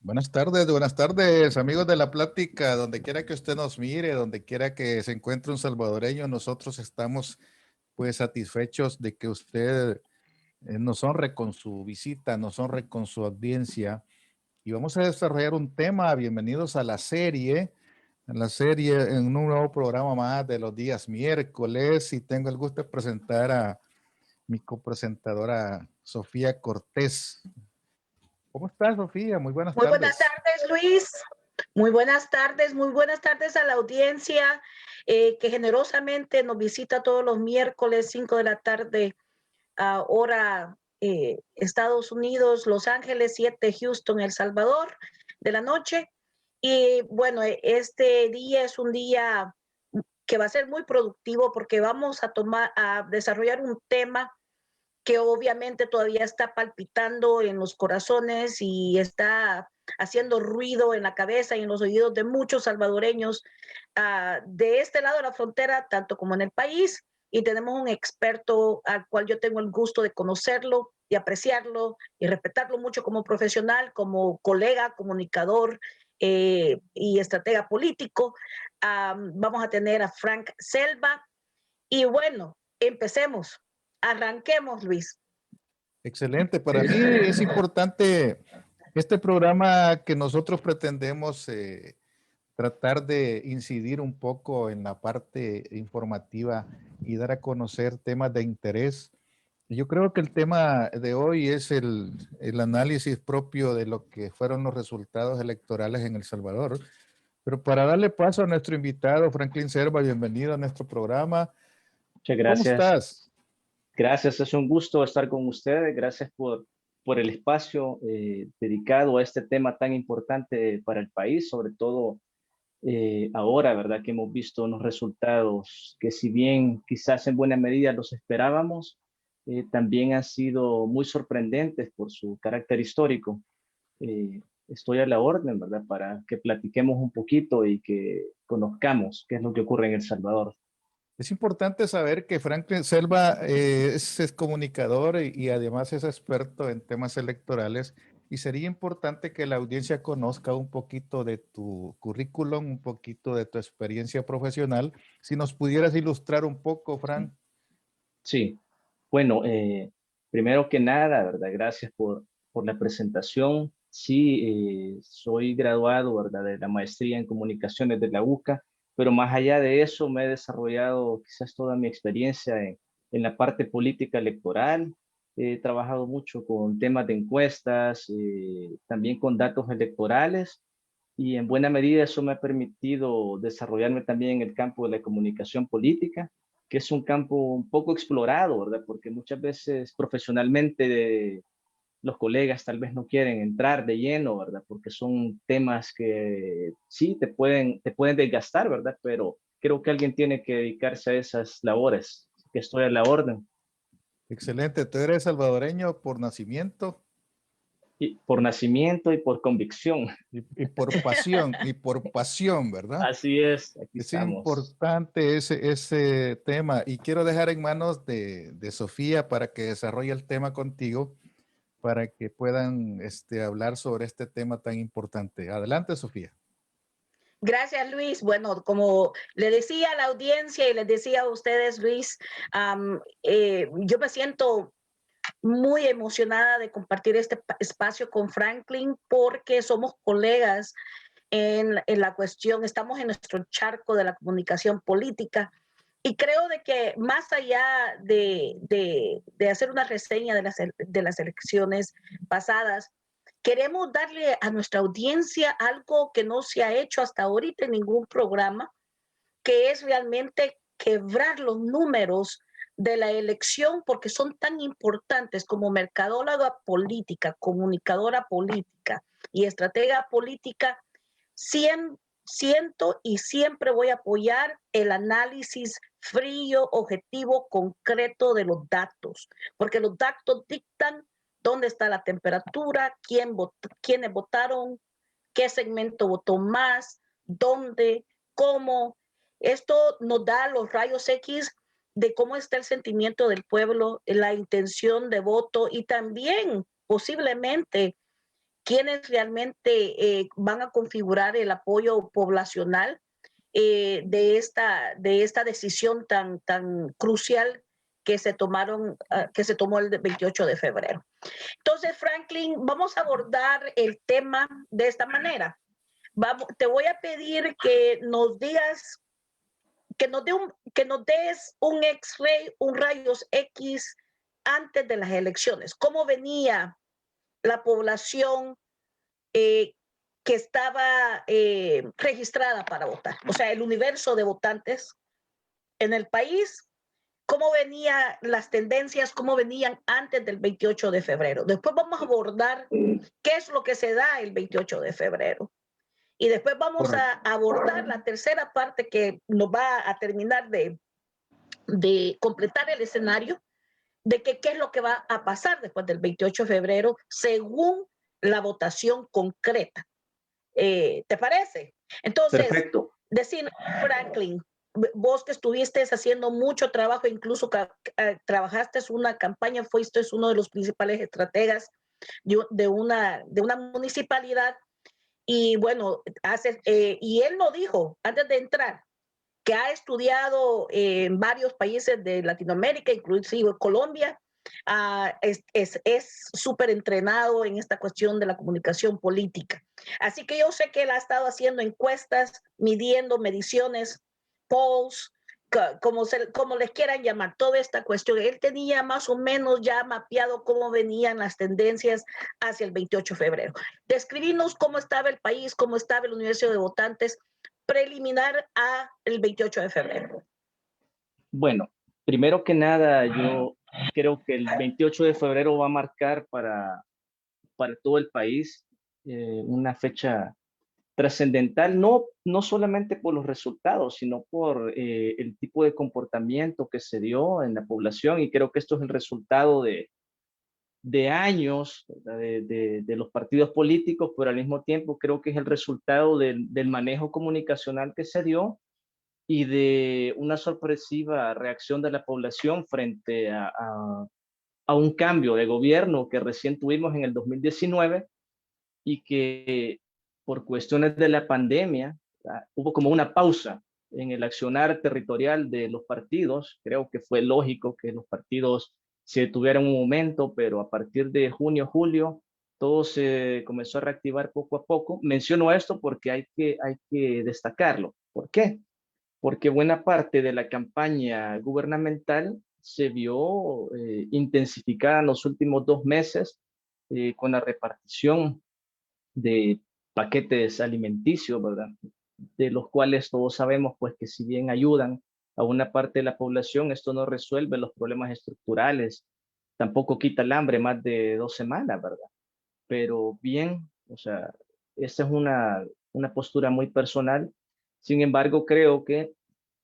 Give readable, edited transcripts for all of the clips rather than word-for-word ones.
Buenas tardes, amigos de la plática, donde quiera que usted nos mire, donde quiera que se encuentre un salvadoreño, nosotros estamos pues satisfechos de que usted nos honre con su visita, nos honre con su audiencia y vamos a desarrollar un tema. Bienvenidos a la serie en un nuevo programa más de los días miércoles y tengo el gusto de presentar a mi copresentadora Sofía Cortés. ¿Cómo estás, Sofía? Muy buenas Muy buenas tardes. tardes, Luis. Muy buenas tardes a la audiencia que generosamente nos visita todos los miércoles, 5 de la tarde, hora Estados Unidos, Los Ángeles, 7 Houston, El Salvador, de la noche. Y bueno, este día es un día que va a ser muy productivo porque vamos a desarrollar un tema que obviamente todavía está palpitando en los corazones y está haciendo ruido en la cabeza y en los oídos de muchos salvadoreños de este lado de la frontera, tanto como en el país. Y tenemos un experto al cual yo tengo el gusto de conocerlo y apreciarlo y respetarlo mucho como profesional, como colega, comunicador y estratega político. Vamos a tener a Frank Selva. Y bueno, empecemos. Arranquemos, Luis. Excelente. Para mí es importante este programa que nosotros pretendemos tratar de incidir un poco en la parte informativa y dar a conocer temas de interés. Yo creo que el tema de hoy es el análisis propio de lo que fueron los resultados electorales en El Salvador. Pero para darle paso a nuestro invitado, Franklin Serva, bienvenido a nuestro programa. Muchas ¿Cómo gracias. estás? Gracias, es un gusto estar con ustedes. Gracias por el espacio dedicado a este tema tan importante para el país, sobre todo ahora, ¿verdad? Que hemos visto unos resultados que si bien quizás en buena medida los esperábamos, también han sido muy sorprendentes por su carácter histórico. Estoy a la orden, ¿verdad? Para que platiquemos un poquito y que conozcamos qué es lo que ocurre en El Salvador. Es importante saber que Franklin Selva es comunicador y además es experto en temas electorales y sería importante que la audiencia conozca un poquito de tu currículum, un poquito de tu experiencia profesional. Si nos pudieras ilustrar un poco, Frank. Sí, bueno, primero que nada, ¿verdad? Gracias por la presentación. Sí, soy graduado, ¿verdad? De la maestría en comunicaciones de la UCA, pero más allá de eso me he desarrollado quizás toda mi experiencia en la parte política electoral. He trabajado mucho con temas de encuestas, también con datos electorales y en buena medida eso me ha permitido desarrollarme también en el campo de la comunicación política, que es un campo un poco explorado, ¿verdad? Porque muchas veces profesionalmente los colegas tal vez no quieren entrar de lleno, ¿verdad? Porque son temas que sí te pueden desgastar, ¿verdad? Pero creo que alguien tiene que dedicarse a esas labores, que estoy a la orden. Excelente. Tú eres salvadoreño por nacimiento Y por nacimiento y por convicción. y por pasión, ¿verdad? Así es, aquí Es estamos. importante ese tema y quiero dejar en manos de Sofía para que desarrolle el tema contigo, para que puedan hablar sobre este tema tan importante. Adelante, Sofía. Gracias, Luis. Bueno, como le decía a la audiencia y les decía a ustedes, Luis, yo me siento muy emocionada de compartir este espacio con Franklin porque somos colegas en la cuestión, estamos en nuestro charco de la comunicación política. Y creo de que más allá de hacer una reseña de las elecciones pasadas, queremos darle a nuestra audiencia algo que no se ha hecho hasta ahorita en ningún programa, que es realmente quebrar los números de la elección porque son tan importantes como mercadóloga política, comunicadora política y estratega política. Siento y siempre voy a apoyar el análisis frío, objetivo, concreto de los datos, porque los datos dictan dónde está la temperatura, quiénes votaron, qué segmento votó más, dónde, cómo. Esto nos da los rayos X de cómo está el sentimiento del pueblo, la intención de voto y también posiblemente quiénes realmente van a configurar el apoyo poblacional de esta decisión tan crucial que se tomó el 28 de febrero. Entonces, Franklin, vamos a abordar el tema de esta manera. Te voy a pedir que nos digas, que nos des un X-ray, un rayos X antes de las elecciones. ¿Cómo venía la población que estaba registrada para votar? O sea, el universo de votantes en el país. ¿Cómo venían las tendencias? ¿Cómo venían antes del 28 de febrero? Después vamos a abordar qué es lo que se da el 28 de febrero. Y después vamos a abordar la tercera parte que nos va a terminar de completar el escenario de qué es lo que va a pasar después del 28 de febrero según la votación concreta. ¿Te parece? Entonces, perfecto. Decir, Franklin, vos que estuviste haciendo mucho trabajo, incluso trabajaste una campaña, fuiste uno de los principales estrategas de una municipalidad, y bueno, y él lo dijo antes de entrar, que ha estudiado en varios países de Latinoamérica, inclusive Colombia. Es súper entrenado en esta cuestión de la comunicación política. Así que yo sé que él ha estado haciendo encuestas, midiendo mediciones, polls, como les quieran llamar, toda esta cuestión. Él tenía más o menos ya mapeado cómo venían las tendencias hacia el 28 de febrero. Describirnos cómo estaba el país, cómo estaba el universo de votantes preliminar a el 28 de febrero. Bueno, primero que nada, yo creo que el 28 de febrero va a marcar para todo el país una fecha trascendental, no solamente por los resultados, sino por el tipo de comportamiento que se dio en la población, y creo que esto es el resultado de años de los partidos políticos, pero al mismo tiempo creo que es el resultado del manejo comunicacional que se dio y de una sorpresiva reacción de la población frente a un cambio de gobierno que recién tuvimos en el 2019 y que por cuestiones de la pandemia hubo como una pausa en el accionar territorial de los partidos. Creo que fue lógico que los partidos se detuvieran un momento, pero a partir de junio, julio, todo se comenzó a reactivar poco a poco. Menciono esto porque hay que destacarlo. ¿Por qué? Porque buena parte de la campaña gubernamental se vio intensificada en los últimos 2 meses con la repartición de paquetes alimenticios, ¿verdad? De los cuales todos sabemos pues que si bien ayudan a una parte de la población, esto no resuelve los problemas estructurales, tampoco quita el hambre más de 2 semanas, ¿verdad? Pero bien, o sea, esta es una postura muy personal. Sin embargo, creo que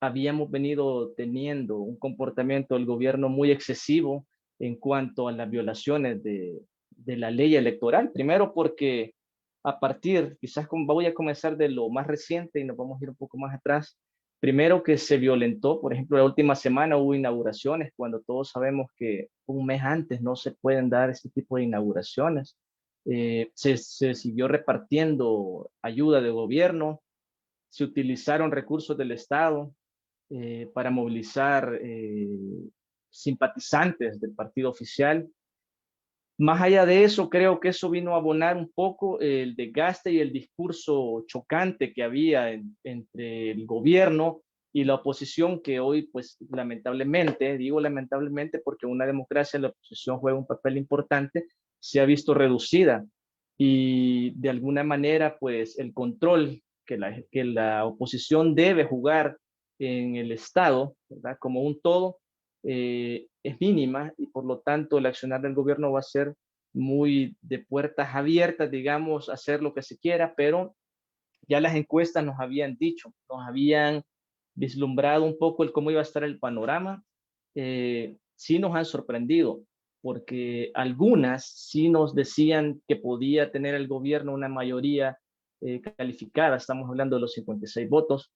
habíamos venido teniendo un comportamiento del gobierno muy excesivo en cuanto a las violaciones de la ley electoral. Primero porque a partir, quizás voy a comenzar de lo más reciente y nos vamos a ir un poco más atrás. Primero que se violentó, por ejemplo, la última semana hubo inauguraciones cuando todos sabemos que un mes antes no se pueden dar este tipo de inauguraciones. Se siguió repartiendo ayuda de gobierno, se utilizaron recursos del Estado para movilizar simpatizantes del partido oficial. Más allá de eso, creo que eso vino a abonar un poco el desgaste y el discurso chocante que había entre el gobierno y la oposición, que hoy, pues lamentablemente, digo lamentablemente porque en una democracia la oposición juega un papel importante, se ha visto reducida, y de alguna manera, pues el control que la oposición debe jugar en el Estado, ¿verdad? Como un todo, es mínima, y por lo tanto el accionar del gobierno va a ser muy de puertas abiertas, digamos, hacer lo que se quiera, pero ya las encuestas nos habían dicho, nos habían vislumbrado un poco el cómo iba a estar el panorama. Sí nos han sorprendido, porque algunas sí nos decían que podía tener el gobierno una mayoría calificada, estamos hablando de los 56 votos,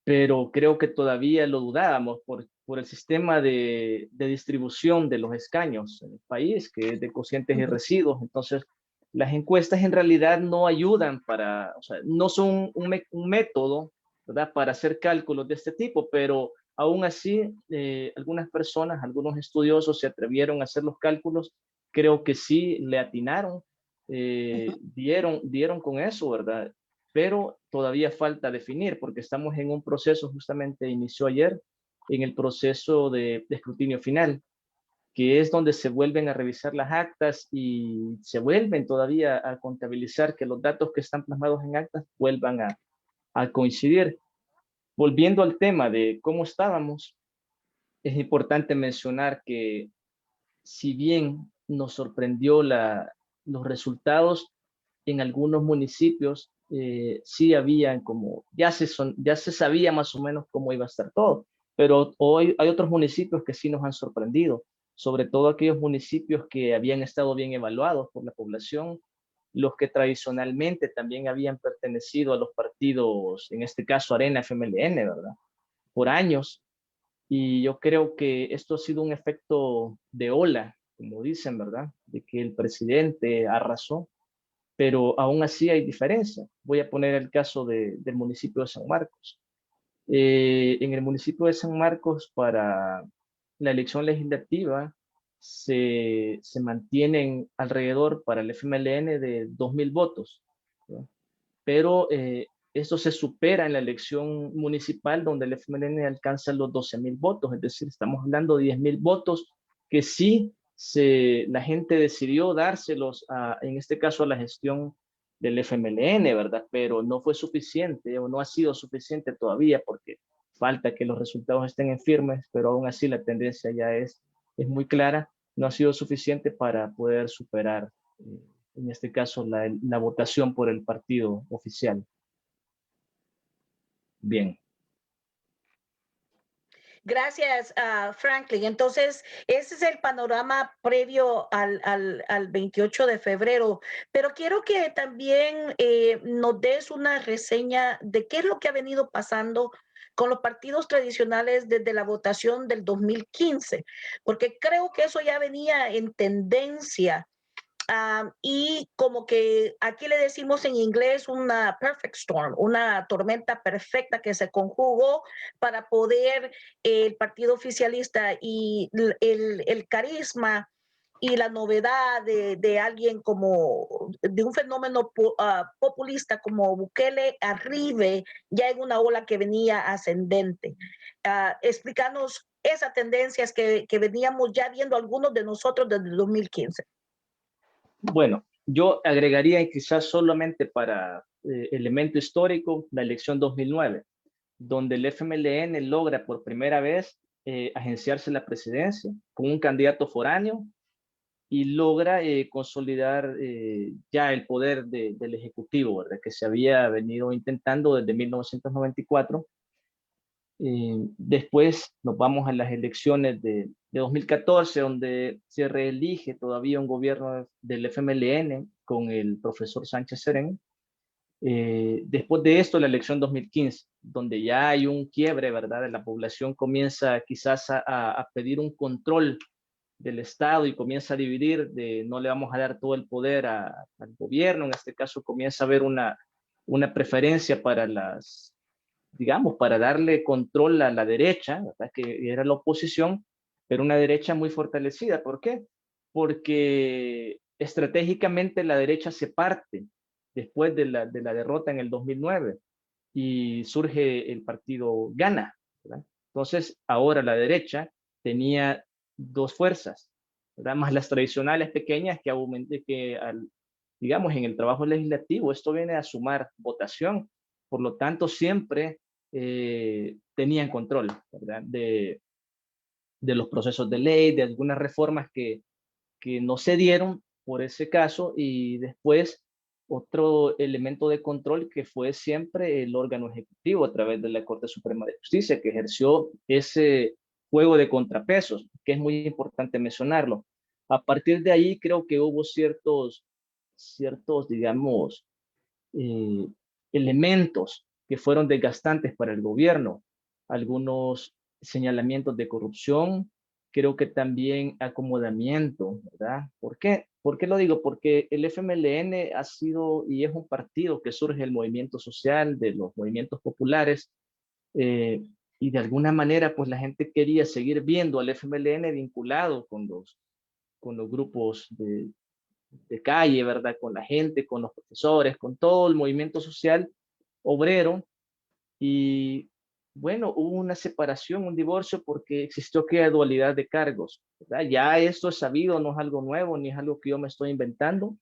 pero creo que todavía lo dudábamos por el sistema de distribución de los escaños en el país, que es de cocientes y residuos. Entonces, las encuestas en realidad no ayudan para, o sea, no son un método, ¿verdad?, para hacer cálculos de este tipo, pero aún así, algunas personas, algunos estudiosos se atrevieron a hacer los cálculos, creo que sí le atinaron, dieron con eso, ¿verdad? Pero todavía falta definir, porque estamos en un proceso, justamente inició ayer, en el proceso de escrutinio final, que es donde se vuelven a revisar las actas y se vuelven todavía a contabilizar que los datos que están plasmados en actas vuelvan a coincidir. Volviendo al tema de cómo estábamos, es importante mencionar que si bien nos sorprendió los resultados, en algunos municipios sí habían como, ya se sabía más o menos cómo iba a estar todo, pero hoy hay otros municipios que sí nos han sorprendido, sobre todo aquellos municipios que habían estado bien evaluados por la población, los que tradicionalmente también habían pertenecido a los partidos, en este caso Arena, FMLN, ¿verdad? Por años. Y yo creo que esto ha sido un efecto de ola, como dicen, ¿verdad? De que el presidente arrasó, pero aún así hay diferencia. Voy a poner el caso del municipio de San Marcos. En el municipio de San Marcos, para la elección legislativa, se mantienen alrededor para el FMLN de 2.000 votos, ¿no? Pero esto se supera en la elección municipal, donde el FMLN alcanza los 12.000 votos, es decir, estamos hablando de 10.000 votos que sí la gente decidió dárselos, en este caso, a la gestión del FMLN, ¿verdad? Pero no fue suficiente o no ha sido suficiente todavía porque falta que los resultados estén en firmes, pero aún así la tendencia ya es muy clara, no ha sido suficiente para poder superar en este caso, la votación por el partido oficial. Bien. Gracias, Franklin. Entonces, ese es el panorama previo al 28 de febrero. Pero quiero que también nos des una reseña de qué es lo que ha venido pasando con los partidos tradicionales desde la votación del 2015, porque creo que eso ya venía en tendencia. Y como que aquí le decimos en inglés una perfect storm, una tormenta perfecta que se conjugó para poder el partido oficialista y el carisma y la novedad de alguien como, de un fenómeno populista como Bukele arribe ya en una ola que venía ascendente. Explícanos esas tendencias que veníamos ya viendo algunos de nosotros desde el 2015. Bueno, yo agregaría quizás solamente para elemento histórico la elección 2009, donde el FMLN logra por primera vez agenciarse la presidencia con un candidato foráneo y logra consolidar ya el poder del Ejecutivo, ¿verdad?, que se había venido intentando desde 1994. Después nos vamos a las elecciones de 2014, donde se reelige todavía un gobierno del FMLN con el profesor Sánchez Serén. Después de esto, la elección 2015, donde ya hay un quiebre, ¿verdad? La población comienza quizás a pedir un control del Estado y comienza a dividir, no le vamos a dar todo el poder al gobierno, en este caso comienza a haber una preferencia para digamos, para darle control a la derecha, ¿verdad?, que era la oposición, pero una derecha muy fortalecida. ¿Por qué? Porque estratégicamente la derecha se parte después de la derrota en el 2009 y surge el partido Gana, ¿verdad? Entonces, ahora la derecha tenía dos fuerzas, ¿verdad?, más las tradicionales pequeñas digamos, en el trabajo legislativo, esto viene a sumar votación, por lo tanto, siempre tenían control, ¿verdad?, de los procesos de ley, de algunas reformas que no se dieron por ese caso, y después otro elemento de control que fue siempre el órgano ejecutivo a través de la Corte Suprema de Justicia, que ejerció ese juego de contrapesos, que es muy importante mencionarlo. A partir de ahí creo que hubo ciertos digamos, eh, elementos que fueron desgastantes para el gobierno, algunos señalamientos de corrupción, creo que también acomodamiento, ¿verdad? ¿Por qué? ¿Por qué lo digo? Porque el FMLN ha sido y es un partido que surge del movimiento social, de los movimientos populares, eh, y de alguna manera pues la gente quería seguir viendo al FMLN vinculado con los grupos de calle, ¿verdad? Con la gente, con los profesores, con todo el movimiento social obrero. Y bueno, hubo una separación, un divorcio, porque existió aquella dualidad de cargos, ¿verdad? Ya esto es sabido, no es algo nuevo, ni es algo que yo me estoy inventando,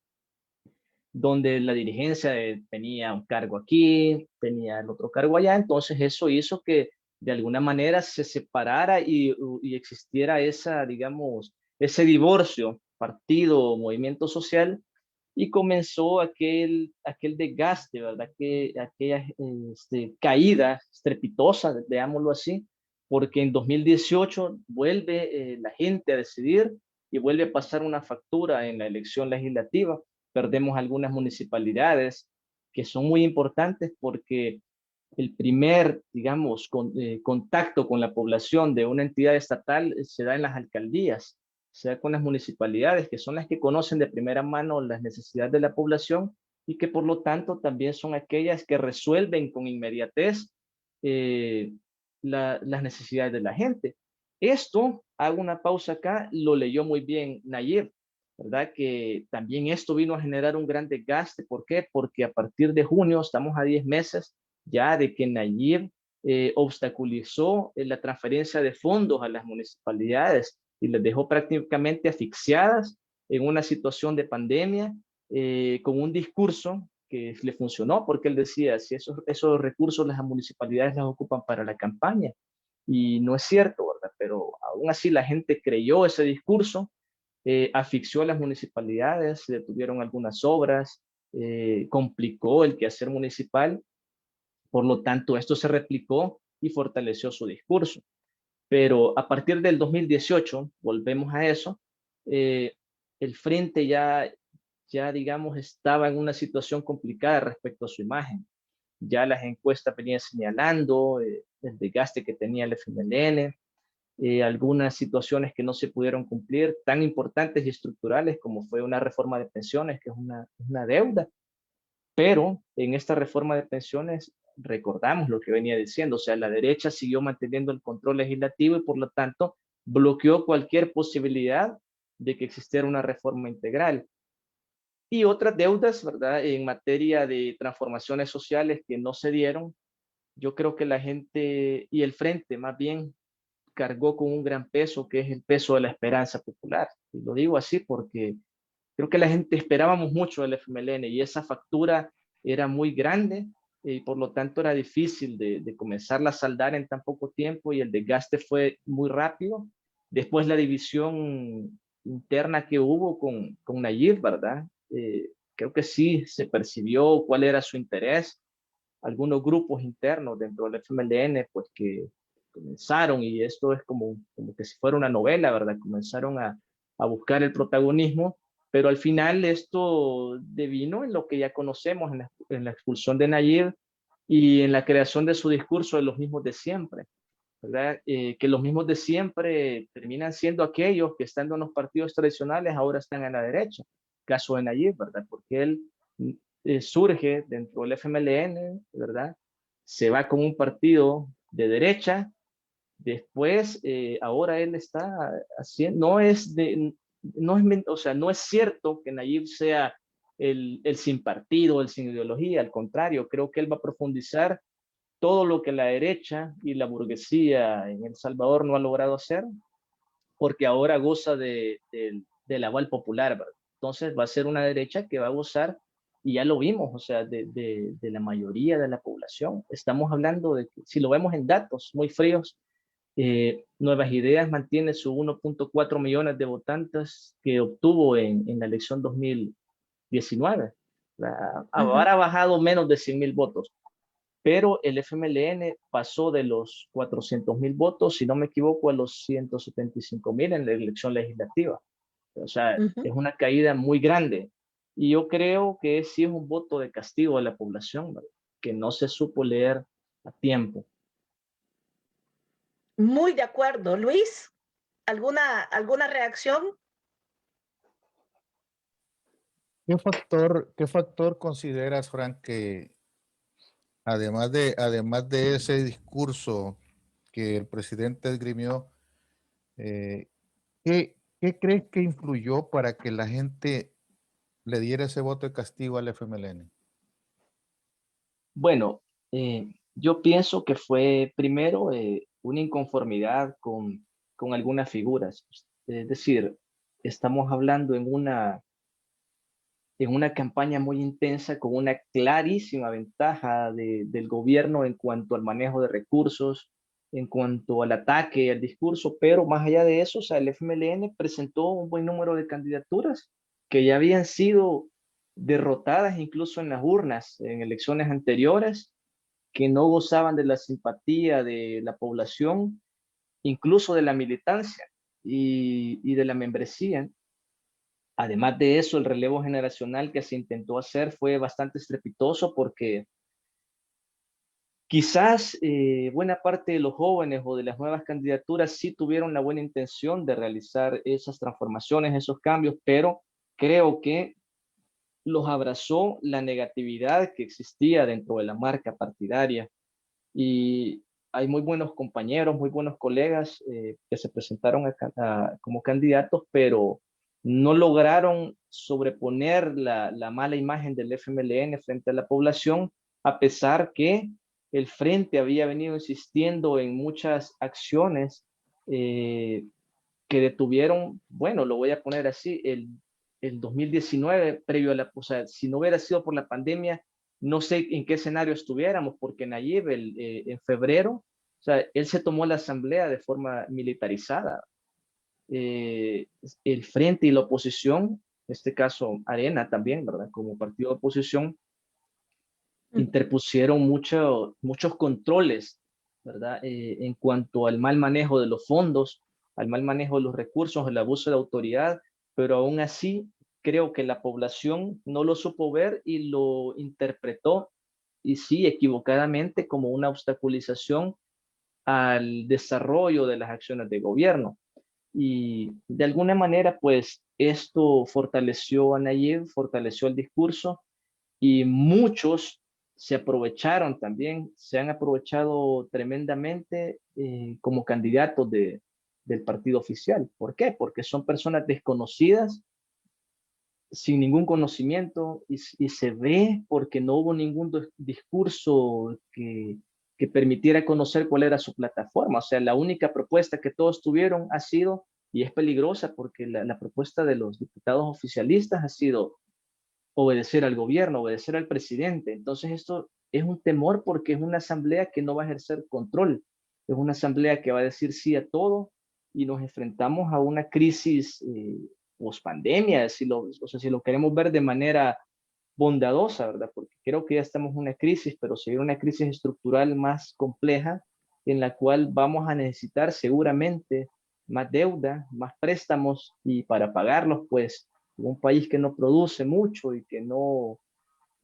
donde la dirigencia tenía un cargo aquí, tenía el otro cargo allá, entonces eso hizo que de alguna manera se separara y existiera esa, digamos, ese divorcio, partido, movimiento social, y comenzó aquel desgaste, ¿verdad? Aquella caída estrepitosa, veámoslo así, porque en 2018 vuelve la gente a decidir y vuelve a pasar una factura en la elección legislativa. Perdemos algunas municipalidades que son muy importantes porque el primer, digamos, contacto con la población de una entidad estatal se da en las alcaldías, se da con las municipalidades, que son las que conocen de primera mano las necesidades de la población y que por lo tanto también son aquellas que resuelven con inmediatez eh, las necesidades de la gente. Esto, hago una pausa acá, lo leyó muy bien Nayib, ¿verdad? Que también esto vino a generar un gran desgaste. ¿Por qué? Porque a partir de junio, estamos a 10 meses ya de que Nayib obstaculizó la transferencia de fondos a las municipalidades y las dejó prácticamente asfixiadas en una situación de pandemia, con un discurso que le funcionó, porque él decía, si esos recursos las municipalidades las ocupan para la campaña, y no es cierto, ¿verdad? Pero aún así la gente creyó ese discurso, asfixió a las municipalidades, se detuvieron algunas obras, complicó el quehacer municipal, por lo tanto esto se replicó y fortaleció su discurso. Pero a partir del 2018, volvemos a eso, el frente ya digamos estaba en una situación complicada respecto a su imagen. Ya las encuestas venían señalando el desgaste que tenía el FMLN, algunas situaciones que no se pudieron cumplir, tan importantes y estructurales como fue una reforma de pensiones, que es una deuda. Pero en esta reforma de pensiones recordamos lo que venía diciendo, o sea, la derecha siguió manteniendo el control legislativo y por lo tanto bloqueó cualquier posibilidad de que existiera una reforma integral. Y otras deudas, ¿verdad? En materia de transformaciones sociales que no se dieron, yo creo que la gente y el frente más bien cargó con un gran peso, que es el peso de la esperanza popular. Y lo digo así porque creo que la gente esperábamos mucho del FMLN y esa factura era muy grande y por lo tanto era difícil de comenzarla a saldar en tan poco tiempo y el desgaste fue muy rápido. Después la división interna que hubo con Nayib, ¿verdad? Creo que sí se percibió cuál era su interés. Algunos grupos internos dentro del FMLN, pues que comenzaron, y esto es como que si fuera una novela, ¿verdad? Comenzaron a buscar el protagonismo, pero al final esto devino en lo que ya conocemos, en la expulsión de Nayib y en la creación de su discurso de los mismos de siempre, ¿verdad? Que los mismos de siempre terminan siendo aquellos que estando en los partidos tradicionales ahora están en la derecha. Caso de Nayib, ¿verdad? Porque él surge dentro del FMLN, ¿verdad? Se va con un partido de derecha, después ahora él está haciendo, o sea, no es cierto que Nayib sea el sin partido, el sin ideología, al contrario, creo que él va a profundizar todo lo que la derecha y la burguesía en El Salvador no ha logrado hacer, porque ahora goza del aval popular, ¿verdad? Entonces va a ser una derecha que va a gozar, y ya lo vimos, o sea, de la mayoría de la población. Estamos hablando de que, si lo vemos en datos muy fríos, Nuevas Ideas mantiene su 1.4 millones de votantes que obtuvo en la elección 2019. Ahora ha bajado menos de 100,000 votos, pero el FMLN pasó de los 400,000 votos, si no me equivoco, a los 175,000 en la elección legislativa. O sea, es una caída muy grande. Y yo creo que sí es un voto de castigo de la población, ¿verdad? Que no se supo leer a tiempo. Muy de acuerdo, Luis. ¿Alguna reacción? Qué factor consideras, Frank, que además de ese discurso que el presidente esgrimió, qué crees que influyó para que la gente le diera ese voto de castigo al FMLN? Bueno, yo pienso que fue primero una inconformidad con algunas figuras. Es decir, estamos hablando en una campaña muy intensa con una clarísima ventaja del gobierno en cuanto al manejo de recursos, en cuanto al ataque, al discurso, pero más allá de eso, o sea, el FMLN presentó un buen número de candidaturas que ya habían sido derrotadas incluso en las urnas en elecciones anteriores, que no gozaban de la simpatía de la población, incluso de la militancia y de la membresía. Además de eso, el relevo generacional que se intentó hacer fue bastante estrepitoso porque quizás buena parte de los jóvenes o de las nuevas candidaturas sí tuvieron la buena intención de realizar esas transformaciones, esos cambios, pero creo que los abrazó la negatividad que existía dentro de la marca partidaria. Y hay muy buenos compañeros, muy buenos colegas que se presentaron como candidatos, pero no lograron sobreponer la mala imagen del FMLN frente a la población, a pesar que el Frente había venido insistiendo en muchas acciones que detuvieron, bueno, lo voy a poner así, el 2019, previo a o sea, si no hubiera sido por la pandemia, no sé en qué escenario estuviéramos, porque Nayib en febrero, o sea, él se tomó la asamblea de forma militarizada. Eh, el frente y la oposición, en este caso Arena también, ¿verdad? Como partido de oposición, interpusieron muchos controles, ¿verdad? En cuanto al mal manejo de los fondos, al mal manejo de los recursos, el abuso de autoridad, pero aún así creo que la población no lo supo ver y lo interpretó, y sí, equivocadamente, como una obstaculización al desarrollo de las acciones de gobierno. Y de alguna manera, pues, esto fortaleció a Nayib, fortaleció el discurso, y muchos se aprovecharon también, se han aprovechado tremendamente como candidatos del partido oficial. ¿Por qué? Porque son personas desconocidas, sin ningún conocimiento, y se ve porque no hubo ningún discurso que permitiera conocer cuál era su plataforma. O sea, la única propuesta que todos tuvieron ha sido, y es peligrosa porque la propuesta de los diputados oficialistas ha sido obedecer al gobierno, obedecer al presidente. Entonces esto es un temor porque es una asamblea que no va a ejercer control, es una asamblea que va a decir sí a todo, y nos enfrentamos a una crisis post-pandemia, o sea, si lo queremos ver de manera bondadosa, ¿verdad? Porque creo que ya estamos en una crisis, pero sería una crisis estructural más compleja en la cual vamos a necesitar seguramente más deuda, más préstamos, y para pagarlos, pues, un país que no produce mucho y que no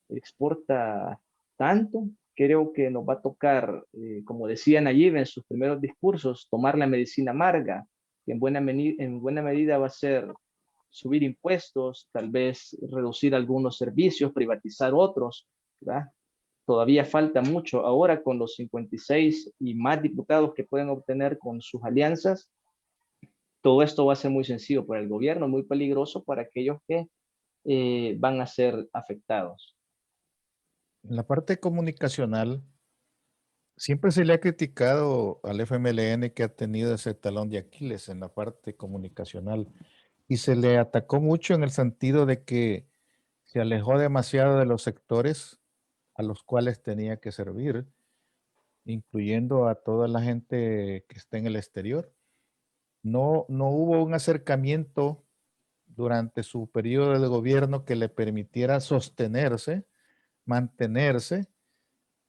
exporta tanto, creo que nos va a tocar, como decía Nayib en sus primeros discursos, tomar la medicina amarga, que en buena medida va a ser subir impuestos, tal vez reducir algunos servicios, privatizar otros, ¿verdad? Todavía falta mucho. Ahora con los 56 y más diputados que pueden obtener con sus alianzas, todo esto va a ser muy sencillo para el gobierno, muy peligroso para aquellos que van a ser afectados. En la parte comunicacional, siempre se le ha criticado al FMLN que ha tenido ese talón de Aquiles en la parte comunicacional, y se le atacó mucho en el sentido de que se alejó demasiado de los sectores a los cuales tenía que servir, incluyendo a toda la gente que está en el exterior. No hubo un acercamiento durante su periodo de gobierno que le permitiera sostenerse, mantenerse,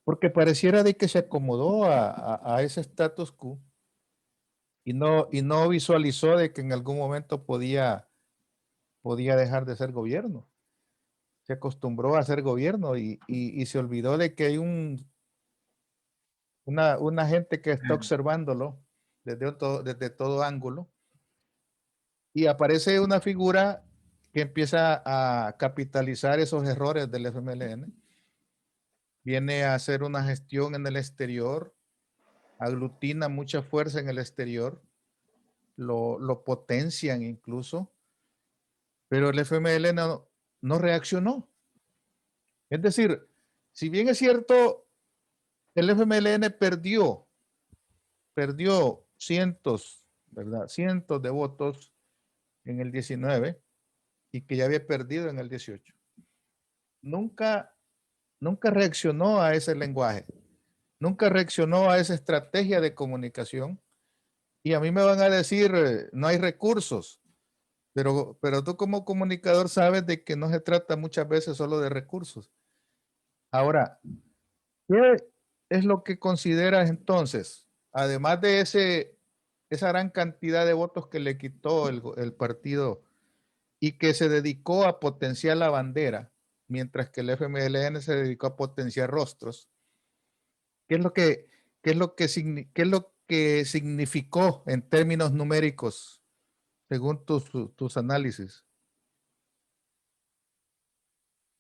porque pareciera de que se acomodó a ese status quo, y no visualizó de que en algún momento podía dejar de ser gobierno. Se acostumbró a ser gobierno, y se olvidó de que hay una gente que está observándolo desde todo ángulo, y aparece una figura que empieza a capitalizar esos errores del FMLN, viene a hacer una gestión en el exterior, aglutina mucha fuerza en el exterior, lo potencian incluso, pero el FMLN no reaccionó. Es decir, si bien es cierto, el FMLN perdió cientos, ¿verdad? Cientos de votos en el 19 y que ya había perdido en el 18. Nunca reaccionó a ese lenguaje, nunca reaccionó a esa estrategia de comunicación. Y a mí me van a decir, no hay recursos, pero tú como comunicador sabes de que no se trata muchas veces solo de recursos. Ahora, ¿qué es lo que consideras entonces? Además de esa gran cantidad de votos que le quitó el partido y que se dedicó a potenciar la bandera, mientras que el FMLN se dedicó a potenciar rostros. ¿Qué es lo que, qué es lo que significó en términos numéricos, según tus análisis?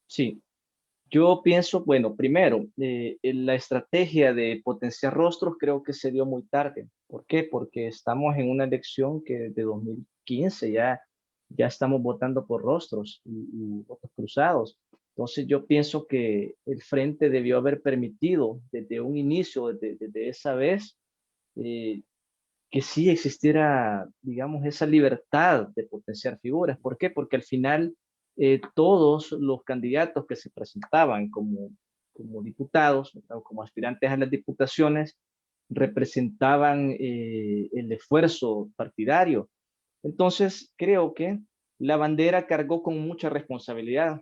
Sí, yo pienso, bueno, primero, en la estrategia de potenciar rostros creo que se dio muy tarde. ¿Por qué? Porque estamos en una elección que desde 2015 ya estamos votando por rostros y votos cruzados. Entonces yo pienso que el Frente debió haber permitido desde un inicio, desde esa vez, eh, que sí existiera, digamos, esa libertad de potenciar figuras. ¿Por qué? Porque al final todos los candidatos que se presentaban como diputados o como aspirantes a las diputaciones representaban el esfuerzo partidario. Entonces, creo que la bandera cargó con mucha responsabilidad.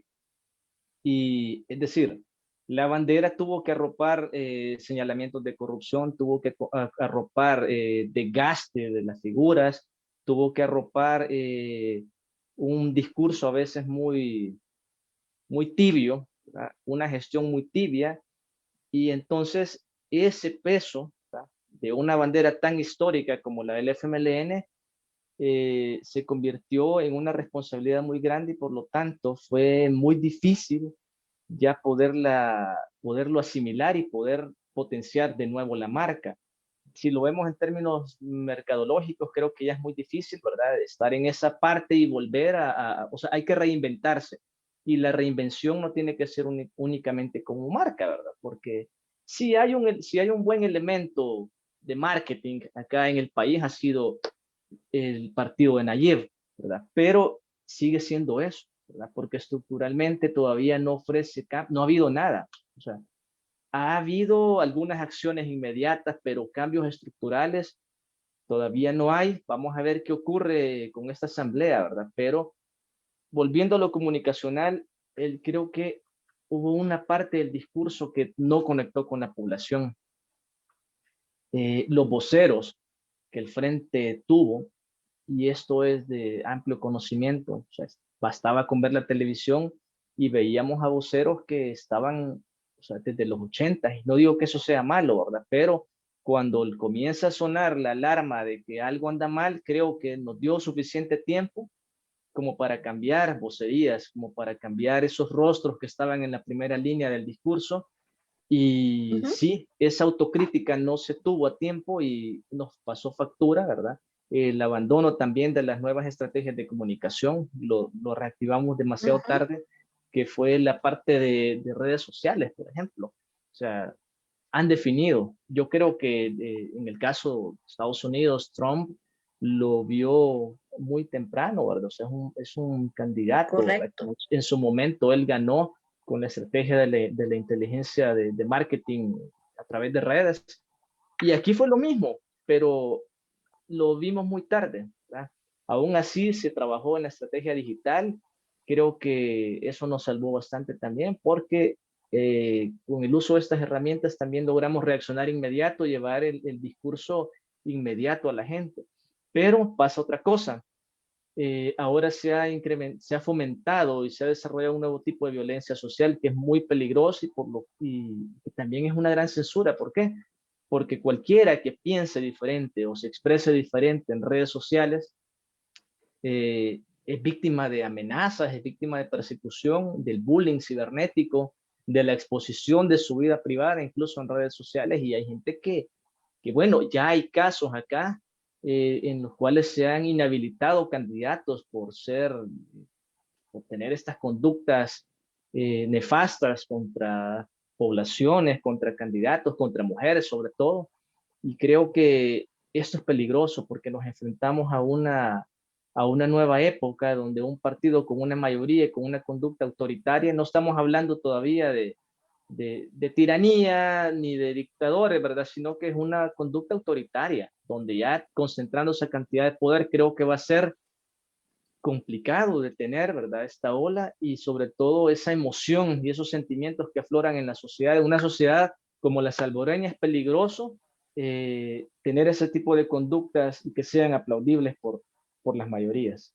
Y es decir, la bandera tuvo que arropar señalamientos de corrupción, tuvo que arropar desgaste de las figuras, tuvo que arropar un discurso a veces muy tibio, ¿verdad? Una gestión muy tibia, y entonces ese peso, ¿verdad?, de una bandera tan histórica como la del FMLN se convirtió en una responsabilidad muy grande y por lo tanto fue muy difícil ya poderlo asimilar y poder potenciar de nuevo la marca. Si lo vemos en términos mercadológicos, creo que ya es muy difícil, ¿verdad? Estar en esa parte y volver o sea, hay que reinventarse. Y la reinvención no tiene que ser únicamente como marca, ¿verdad? Porque si hay un buen elemento de marketing acá en el país, ha sido el partido de Nayib, ¿verdad? Pero sigue siendo eso, ¿verdad? Porque estructuralmente todavía no ofrece, no ha habido nada. O sea, ha habido algunas acciones inmediatas, pero cambios estructurales todavía no hay. Vamos a ver qué ocurre con esta asamblea, ¿verdad? Pero volviendo a lo comunicacional, creo que hubo una parte del discurso que no conectó con la población. Los voceros que el Frente tuvo, y esto es de amplio conocimiento, o sea, bastaba con ver la televisión y veíamos a voceros que estaban, o sea, desde los 80, y no digo que eso sea malo, ¿verdad? Pero cuando comienza a sonar la alarma de que algo anda mal, creo que nos dio suficiente tiempo como para cambiar vocerías, como para cambiar esos rostros que estaban en la primera línea del discurso. Y sí, esa autocrítica no se tuvo a tiempo y nos pasó factura, ¿verdad? El abandono también de las nuevas estrategias de comunicación, lo reactivamos demasiado tarde, que fue la parte de redes sociales, por ejemplo. O sea, han definido. Yo creo que en el caso de Estados Unidos, Trump lo vio muy temprano, ¿verdad? O sea, es un candidato, ¿verdad? Correcto. En su momento él ganó con la estrategia de la inteligencia de marketing a través de redes. Y aquí fue lo mismo, pero lo vimos muy tarde, ¿verdad? Aún así se trabajó en la estrategia digital. Creo que eso nos salvó bastante también porque con el uso de estas herramientas también logramos reaccionar inmediato, llevar el discurso inmediato a la gente. Pero pasa otra cosa. Ahora se ha fomentado y se ha desarrollado un nuevo tipo de violencia social que es muy peligroso y también es una gran censura. ¿Por qué? Porque cualquiera que piense diferente o se exprese diferente en redes sociales es víctima de amenazas, es víctima de persecución, del bullying cibernético, de la exposición de su vida privada, incluso en redes sociales, y hay gente que bueno, ya hay casos acá en los cuales se han inhabilitado candidatos por tener estas conductas nefastas contra poblaciones, contra candidatos, contra mujeres sobre todo. Y creo que esto es peligroso porque nos enfrentamos a una nueva época donde un partido con una mayoría y con una conducta autoritaria, no estamos hablando todavía de tiranía ni de dictadores, ¿verdad? Sino que es una conducta autoritaria, donde ya concentrando esa cantidad de poder, creo que va a ser complicado detener, ¿verdad? Esta ola y sobre todo esa emoción y esos sentimientos que afloran en la sociedad. En una sociedad como la salvadoreña es peligroso tener ese tipo de conductas y que sean aplaudibles por las mayorías.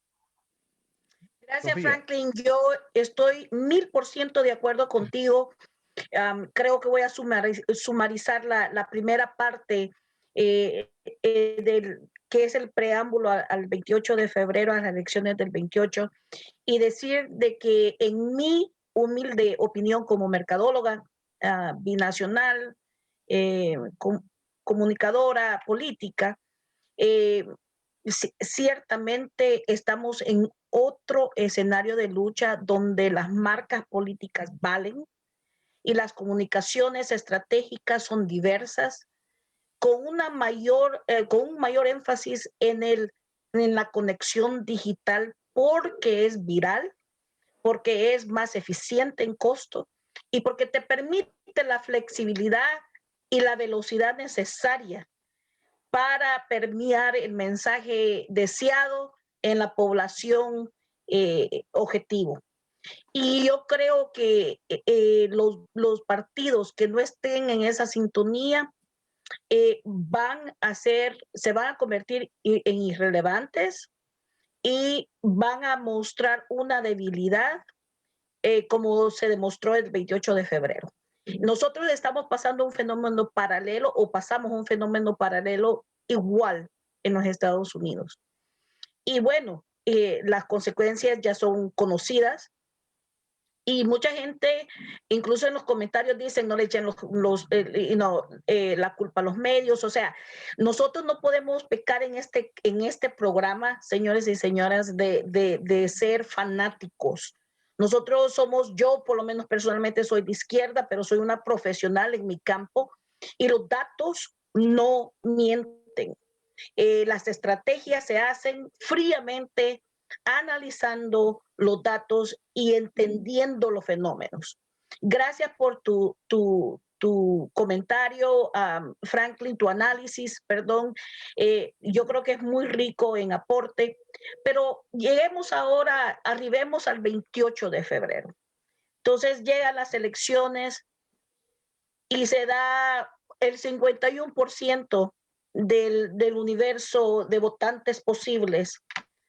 Gracias, Sofía. Franklin. Yo estoy 1000% de acuerdo contigo. Creo que voy a sumarizar la primera parte del que es el preámbulo al 28 de febrero, a las elecciones del 28, y decir de que en mi humilde opinión como mercadóloga, binacional, comunicadora política, ciertamente estamos en otro escenario de lucha donde las marcas políticas valen y las comunicaciones estratégicas son diversas, con un mayor énfasis en la conexión digital porque es viral, porque es más eficiente en costo y porque te permite la flexibilidad y la velocidad necesaria para permear el mensaje deseado en la población objetivo. Y yo creo que los partidos que no estén en esa sintonía se van a convertir en irrelevantes y van a mostrar una debilidad como se demostró el 28 de febrero. Nosotros estamos pasando un fenómeno paralelo o pasamos un fenómeno paralelo igual en los Estados Unidos. Y bueno, las consecuencias ya son conocidas. Y mucha gente, incluso en los comentarios dicen, no le echen la culpa a los medios. O sea, nosotros no podemos pecar en este programa, señores y señoras, de ser fanáticos. Nosotros yo por lo menos personalmente soy de izquierda, pero soy una profesional en mi campo y los datos no mienten. Las estrategias se hacen fríamente, analizando los datos y entendiendo los fenómenos. Gracias por tu comentario, Franklin, tu análisis, perdón. Yo creo que es muy rico en aporte, pero arribemos al 28 de febrero. Entonces llegan las elecciones y se da el 51% del universo de votantes posibles